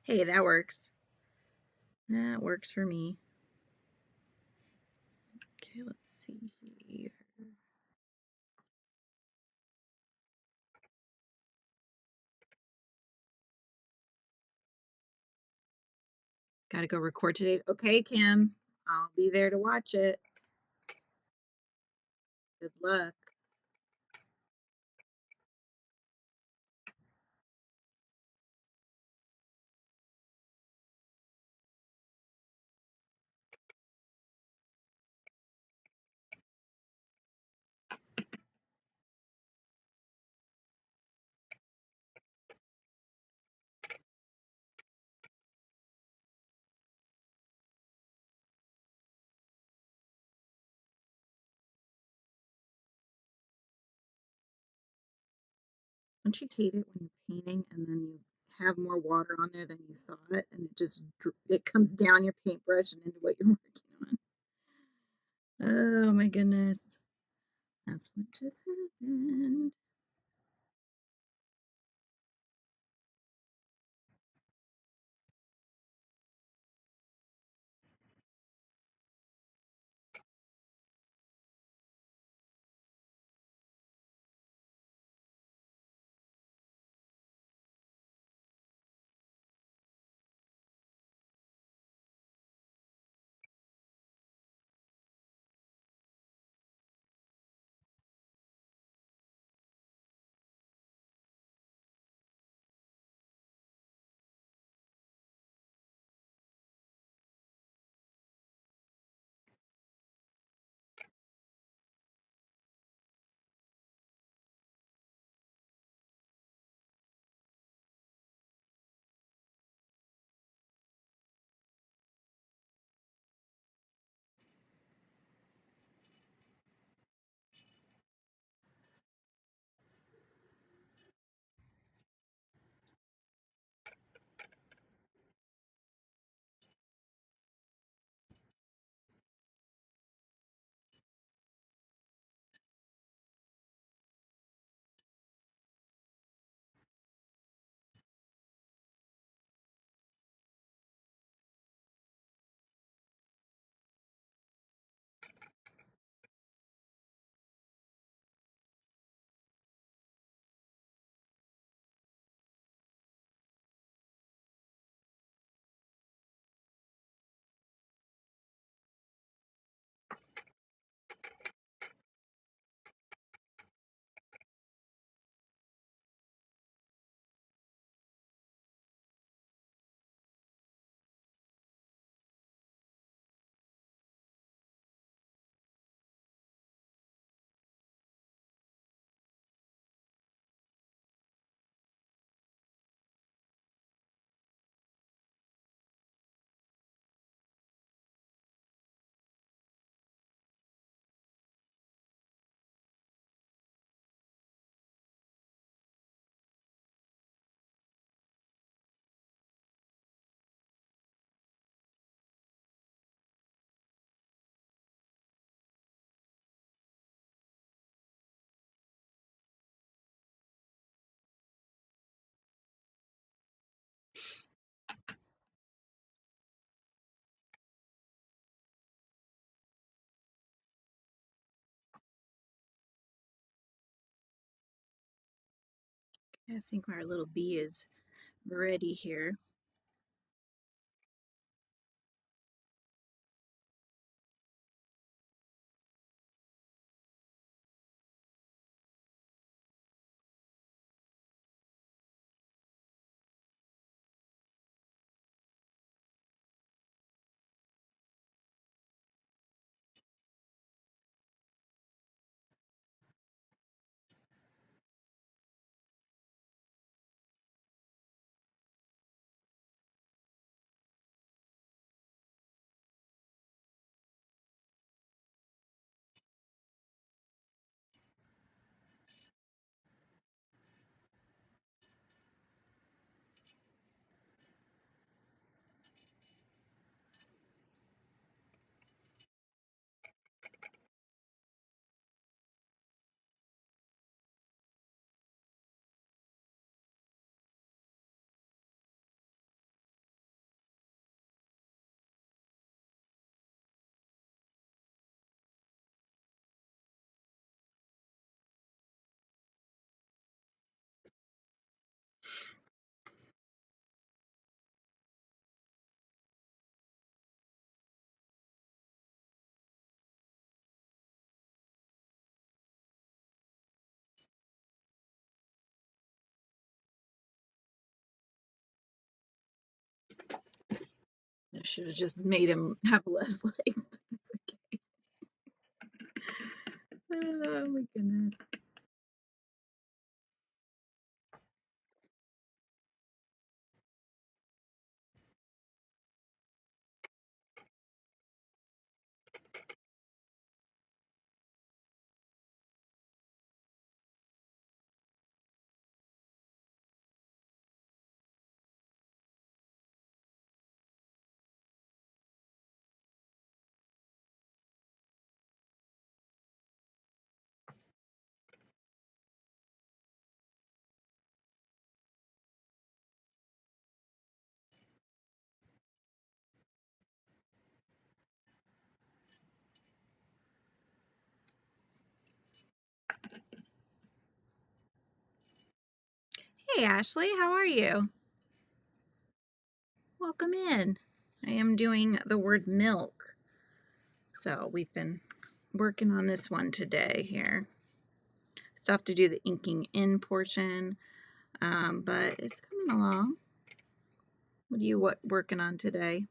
Hey, that works. That works for me. Okay, let's see here. Gotta go record today's. Okay, Kim. I'll be there to watch it. Good luck. Don't you hate it when you're painting and then you have more water on there than you thought, and it just it comes down your paintbrush and into what you're working on? Oh my goodness, that's what just happened. I think our little bee is ready here. I should have just made him have less legs, but that's okay. Oh my goodness. Hey Ashley, how are you? Welcome in. I am doing the word milk. So we've been working on this one today here. Still have to do the inking in portion, but it's coming along. What are you working on today?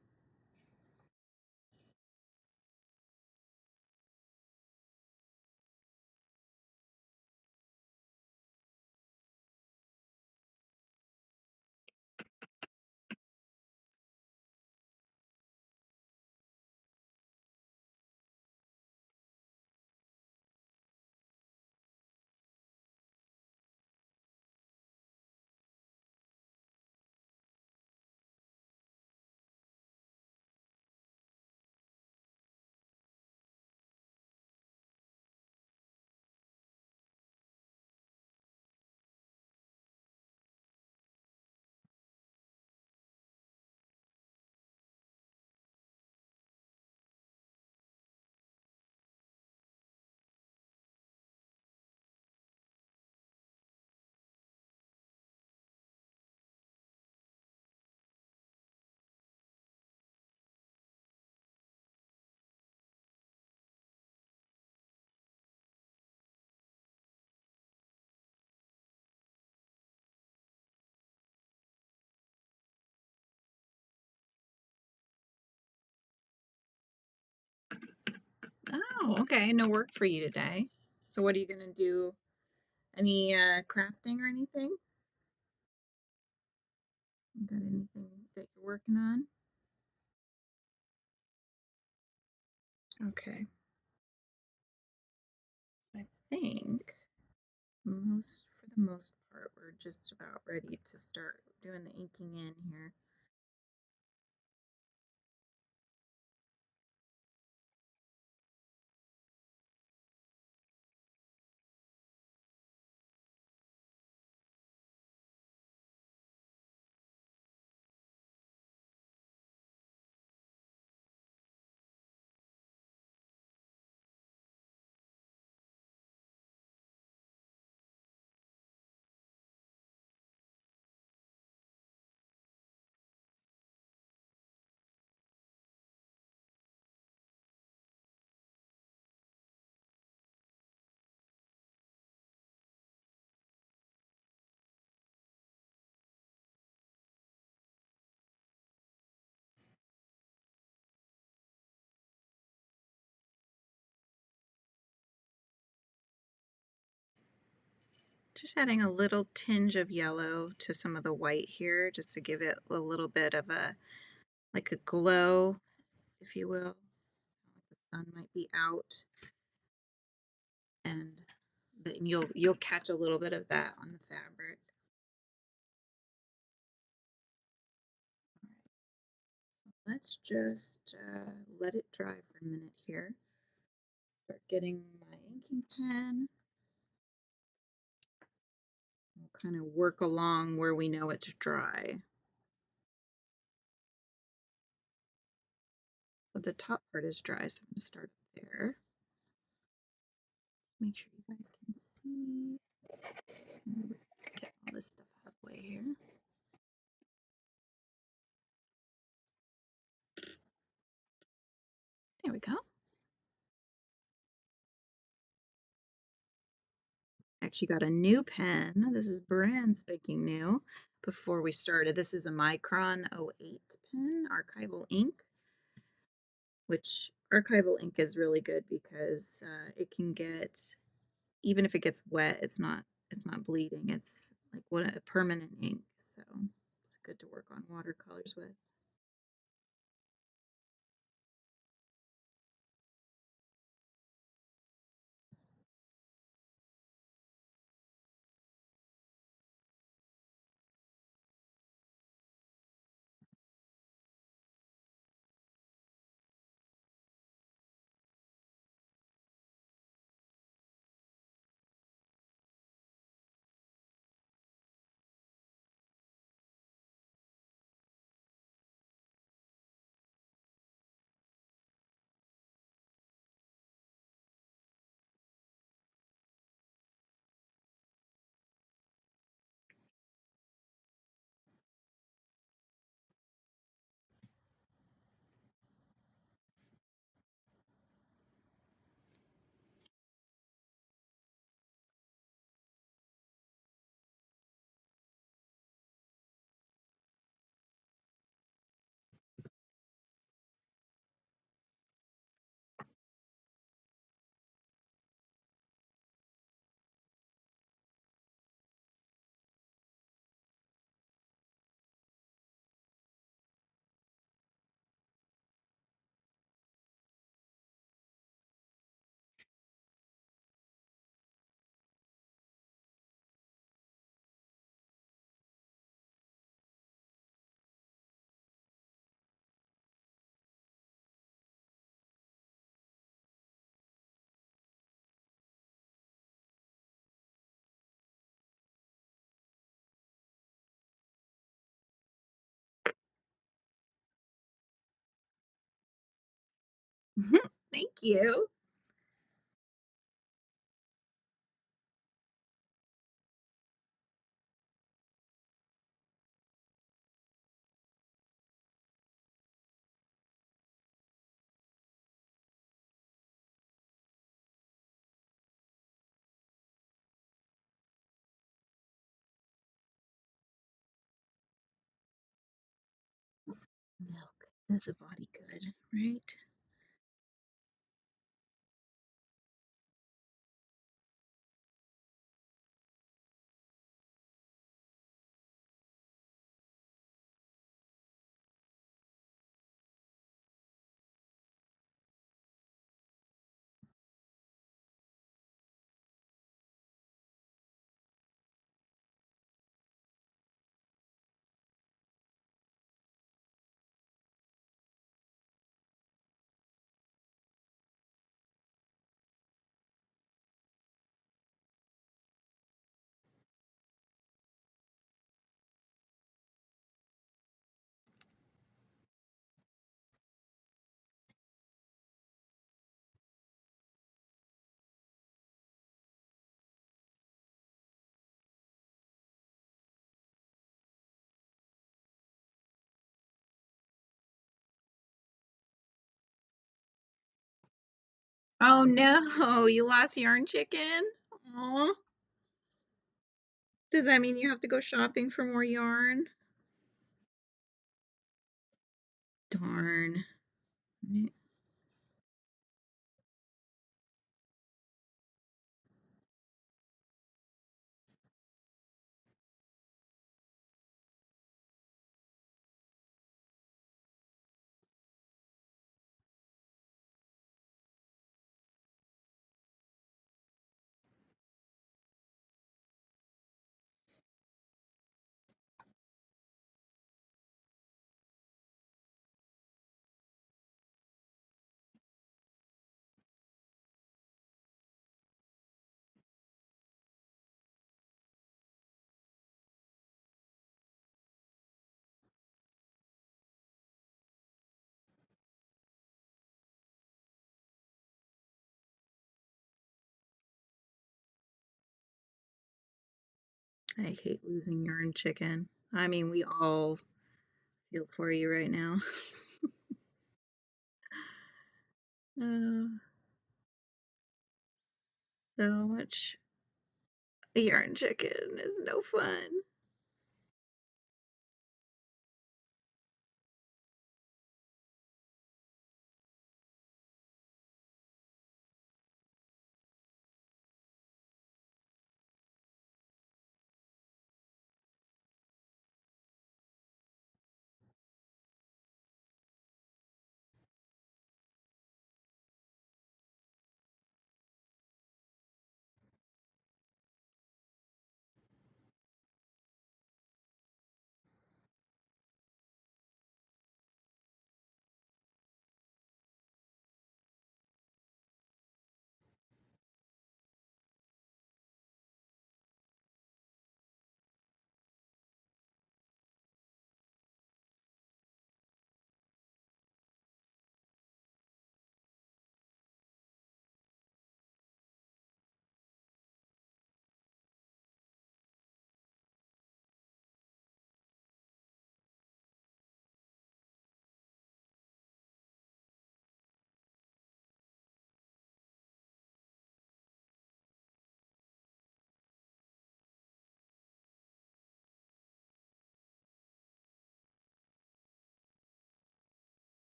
Oh, okay. No work for you today. So what are you going to do? Any crafting or anything? Got anything that you're working on? Okay. So I think for the most part, we're just about ready to start doing the inking in here. Just adding a little tinge of yellow to some of the white here, just to give it a little bit of like a glow, if you will. The sun might be out, and then you'll catch a little bit of that on the fabric. Let's just let it dry for a minute here. Start getting my inking pen. We'll kind of work along where we know it's dry. So the top part is dry, so I'm going to start there. Make sure you guys can see. Get all this stuff out of the way here. There we go. Actually got a new pen. This is brand spanking new. Before we started, this is a Micron 08 pen, archival ink, which archival ink is really good because it can get, even if it gets wet, it's not bleeding. It's like what a permanent ink, so it's good to work on watercolors with. Thank you. Milk does the body good, right? Oh no, you lost yarn chicken? Aw. Does that mean you have to go shopping for more yarn? Darn. Right. I hate losing yarn chicken. I mean, we all feel for you right now. Uh, so much yarn chicken is no fun.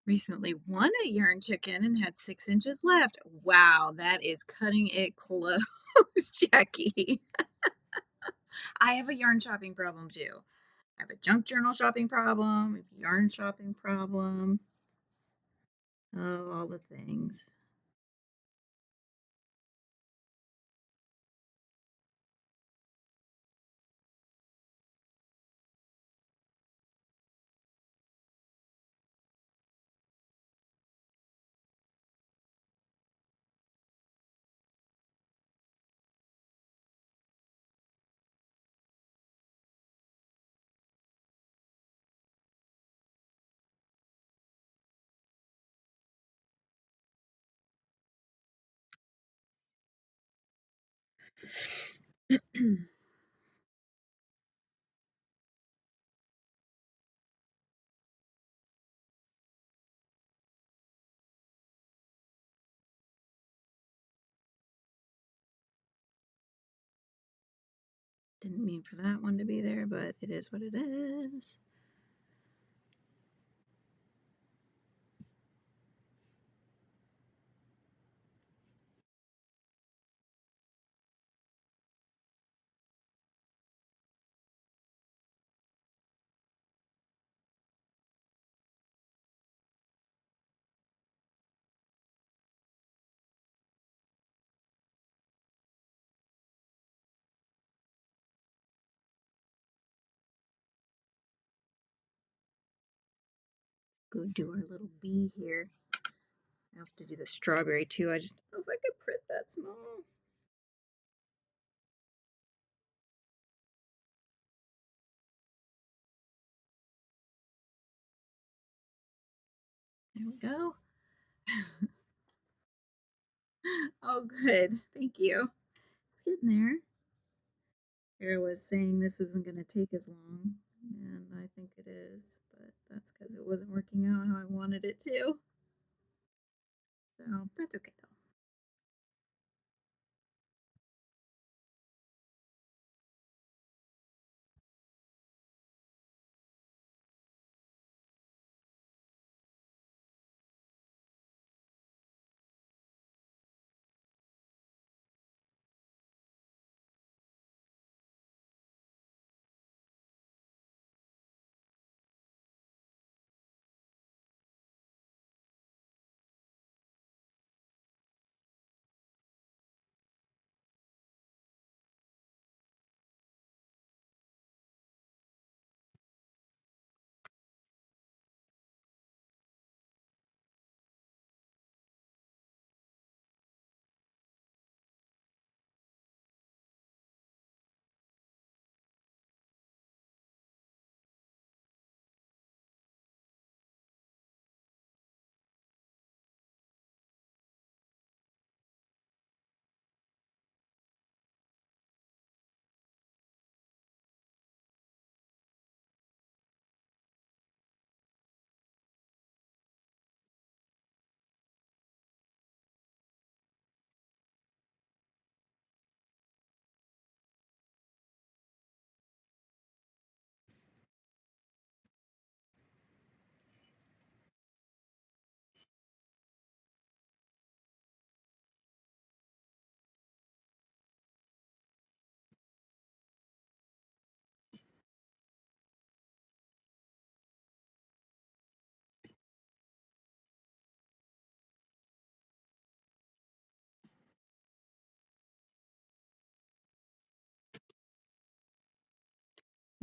Recently won a yarn chicken and had 6 inches left. Wow, that is cutting it close, Jackie. I have a yarn shopping problem too. I have a junk journal shopping problem, a yarn shopping problem. Oh, all the things. Didn't mean for that one to be there, but it is what it is. Go do our little bee here. I have to do the strawberry too. I just don't know if I could print that small. There we go. Oh, good. Thank you. It's getting there. Era was saying this isn't going to take as long, and I think it is, but that's because it wasn't working out how I wanted it to. So that's okay though.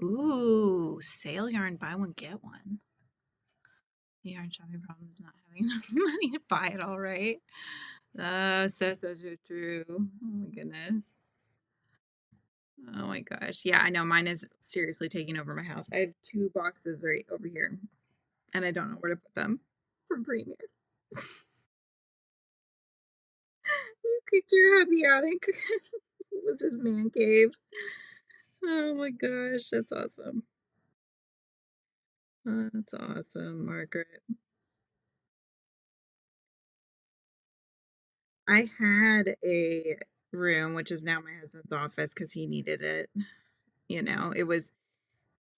Ooh, sale yarn, buy one, get one. The yarn shopping problem is not having enough money to buy it all, right? So true. Oh my goodness. Oh my gosh. Yeah, I know mine is seriously taking over my house. I have two boxes right over here, and I don't know where to put them from Premier. You kicked your hubby out and it was his man cave. Oh my gosh, that's awesome. That's awesome, Margaret. I had a room, which is now my husband's office, because he needed it. It was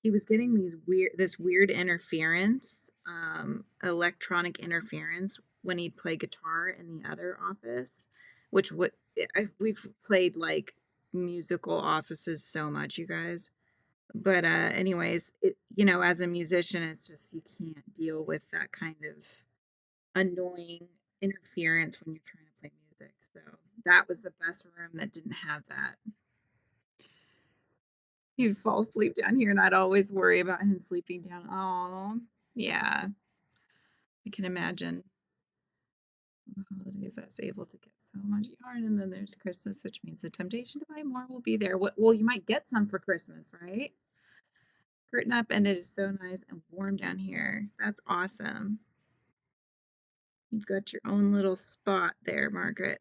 he was getting this weird interference, electronic interference when he'd play guitar in the other office, which would we've played like musical offices so much, you guys. But anyways, as a musician, it's just you can't deal with that kind of annoying interference when you're trying to play music. So that was the best room that didn't have that. He'd fall asleep down here, and I'd always worry about him sleeping down. Oh, yeah, I can imagine the holidays. I was able to get so much yarn, and then there's Christmas, which means the temptation to buy more will be there. Well, you might get some for Christmas, right? Curtain up, and it is so nice and warm down here. That's awesome. You've got your own little spot there, Margaret.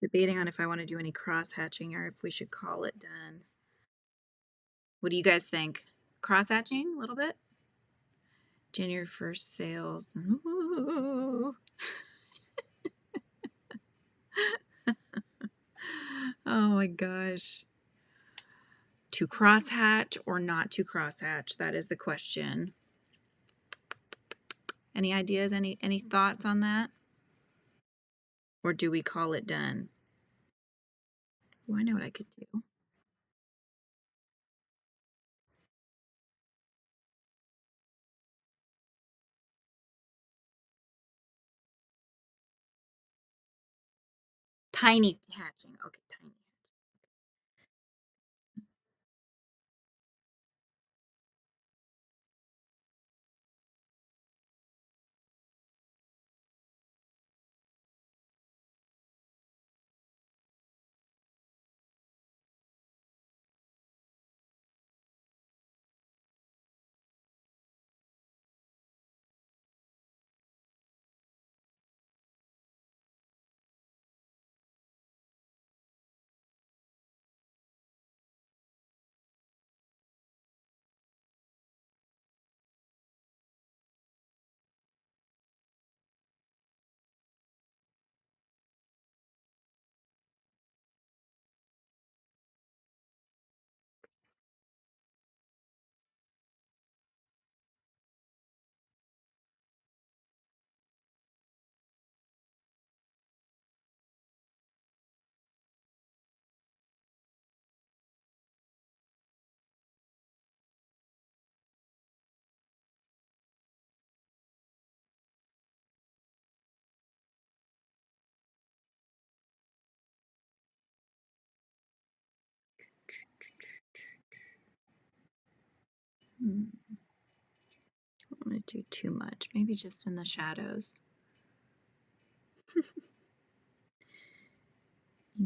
Debating on if I want to do any cross hatching or if we should call it done. What do you guys think? Cross hatching a little bit? January 1st sales. Ooh. Oh my gosh. To cross hatch or not to cross hatch? That is the question. Any ideas? Any thoughts on that? Or do we call it done? Well, I know what I could do. Tiny hatching. Okay, tiny. Hmm. I don't want to do too much. Maybe just in the shadows. You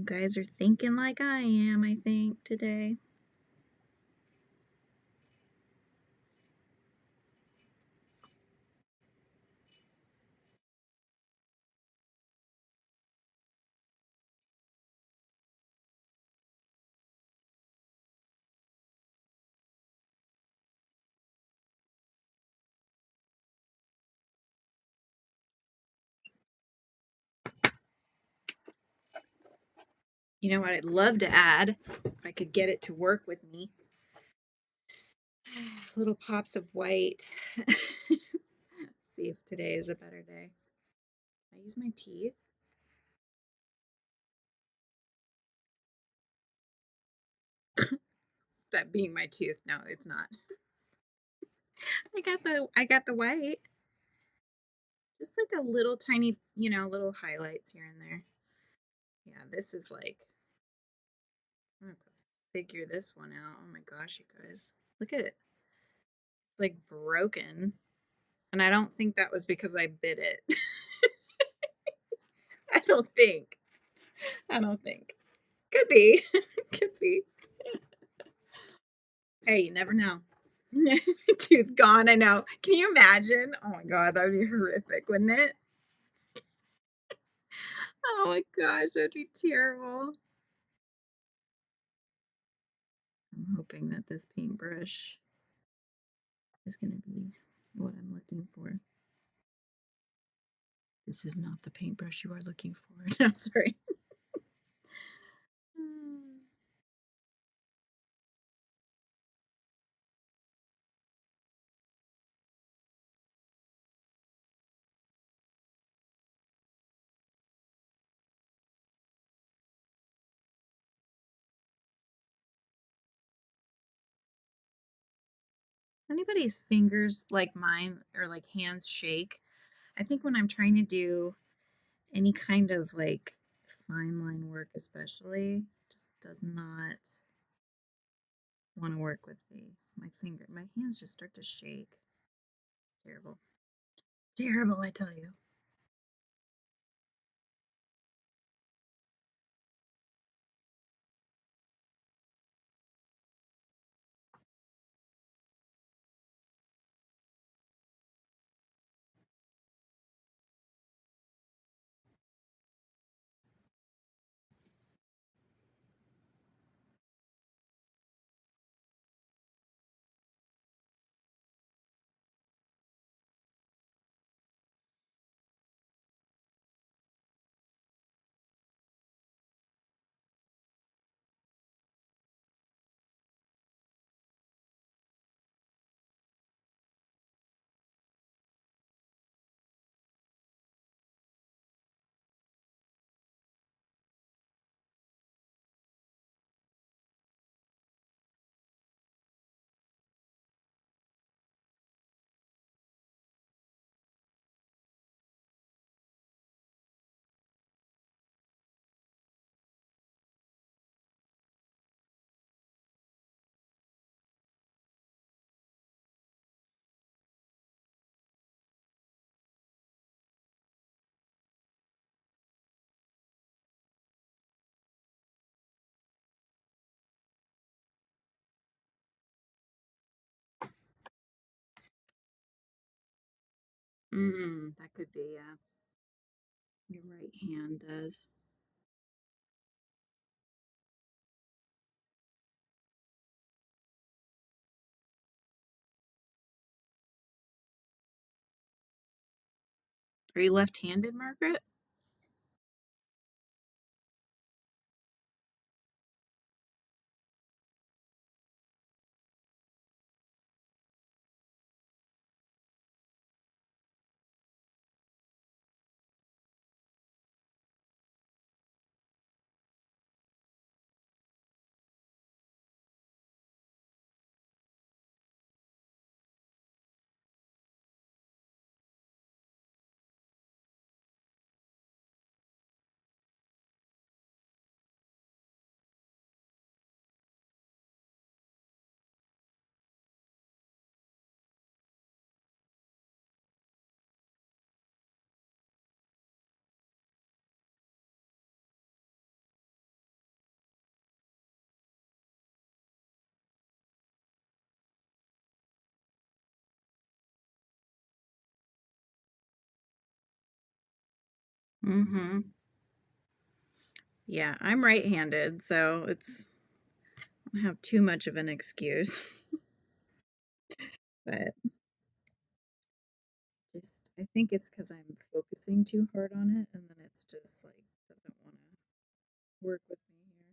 guys are thinking like I am, I think, today. You know what I'd love to add? If I could get it to work with me. Little pops of white. See if today is a better day. I use my teeth. That being my tooth. No, it's not. I got the white. Just like a little tiny, little highlights here and there. Yeah, this is like, I'm gonna have to figure this one out. Oh my gosh, you guys. Look at it. It's like broken. And I don't think that was because I bit it. I don't think. I don't think. Could be. Could be. Hey, you never know. Tooth gone, I know. Can you imagine? Oh my god, that would be horrific, wouldn't it? Oh my gosh, that'd be terrible. I'm hoping that this paintbrush is going to be what I'm looking for. This is not the paintbrush you are looking for. No, sorry. Anybody's fingers like mine or like hands shake? I think when I'm trying to do any kind of like fine line work, especially, just does not want to work with me. My hands just start to shake. It's terrible. Terrible, I tell you. That could be, yeah. Your right hand does. Are you left-handed, Margaret? Mm-hmm. Yeah, I'm right-handed, so I don't have too much of an excuse. But just, I think it's because I'm focusing too hard on it, and then it's just like doesn't want to work with me here.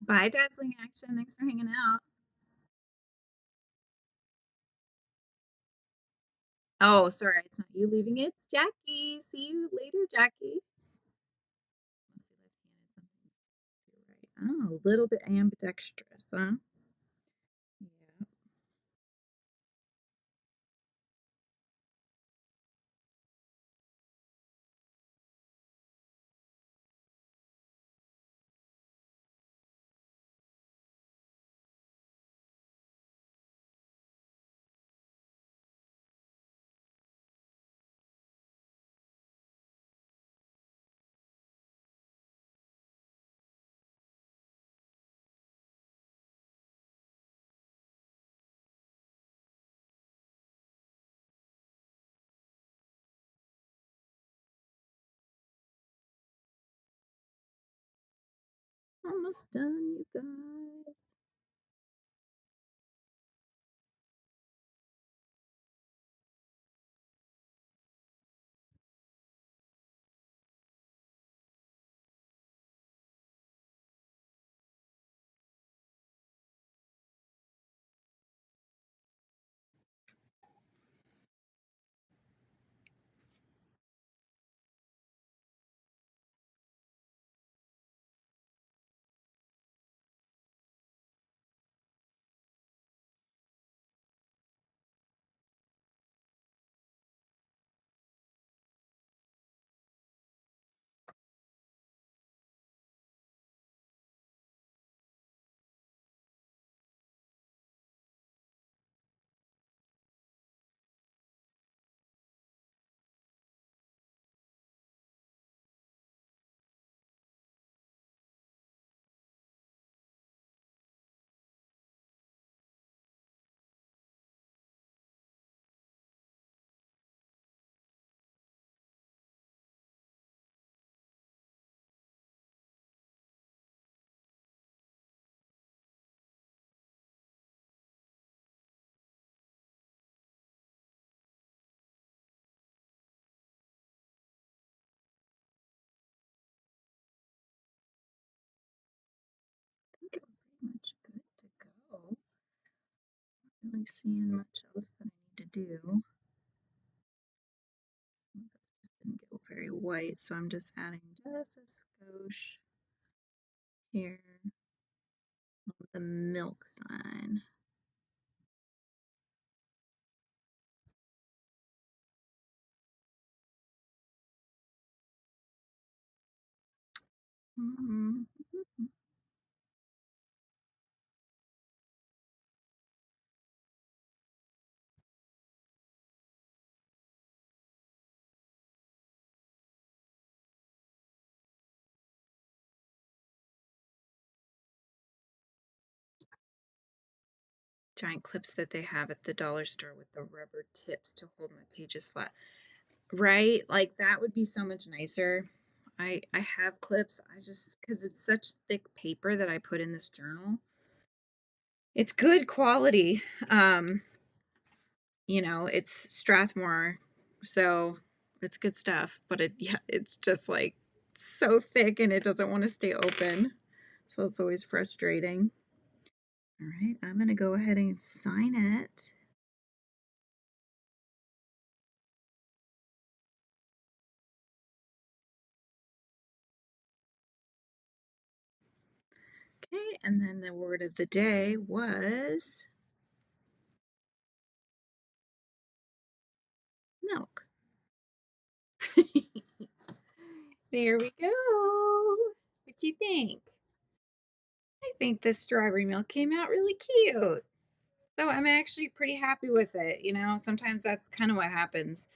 Bye, Dazzling Action. Thanks for hanging out. Oh, sorry, it's not you leaving, it's Jackie. See you later, Jackie. Mostly left-handed, sometimes to your right. Oh, a little bit ambidextrous, huh? Yeah. Almost done, you guys. I think I'm pretty much good to go. Not really seeing much else that I need to do. Some of this just didn't get very white, so I'm just adding just a skosh here on the milk sign. Mhm. Giant clips that they have at the dollar store with the rubber tips to hold my pages flat. Right? Like that would be so much nicer. I have clips. I just because it's such thick paper that I put in this journal. It's good quality. It's Strathmore, so it's good stuff, but yeah, it's just like so thick and it doesn't want to stay open. So it's always frustrating. All right, I'm going to go ahead and sign it. Okay, and then the word of the day was milk. There we go. What do you think? I think the strawberry milk came out really cute. So I'm actually pretty happy with it. Sometimes that's kind of what happens.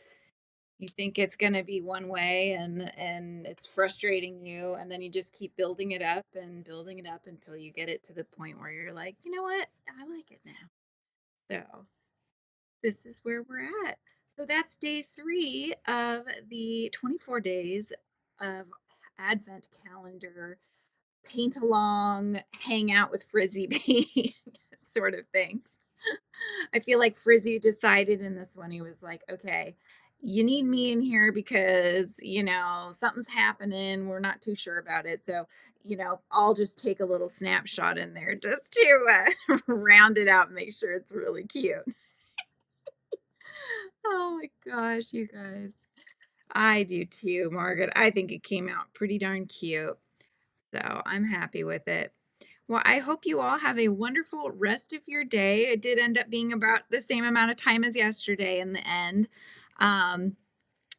You think it's going to be one way and it's frustrating you and then you just keep building it up and building it up until you get it to the point where you're like, "You know what? I like it now." So, this is where we're at. So that's day 3 of the 24 days of Advent calendar paint along, hang out with Frizzy Bee sort of things. I feel like Frizzy decided in this one, he was like, okay, you need me in here because, something's happening. We're not too sure about it. So, I'll just take a little snapshot in there just to round it out and make sure it's really cute. Oh my gosh, you guys. I do too, Margaret. I think it came out pretty darn cute. So I'm happy with it. Well, I hope you all have a wonderful rest of your day. It did end up being about the same amount of time as yesterday in the end. Um,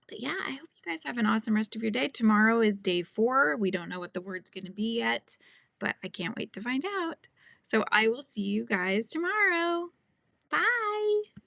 but yeah, I hope you guys have an awesome rest of your day. Tomorrow is day 4. We don't know what the word's going to be yet, but I can't wait to find out. So I will see you guys tomorrow. Bye.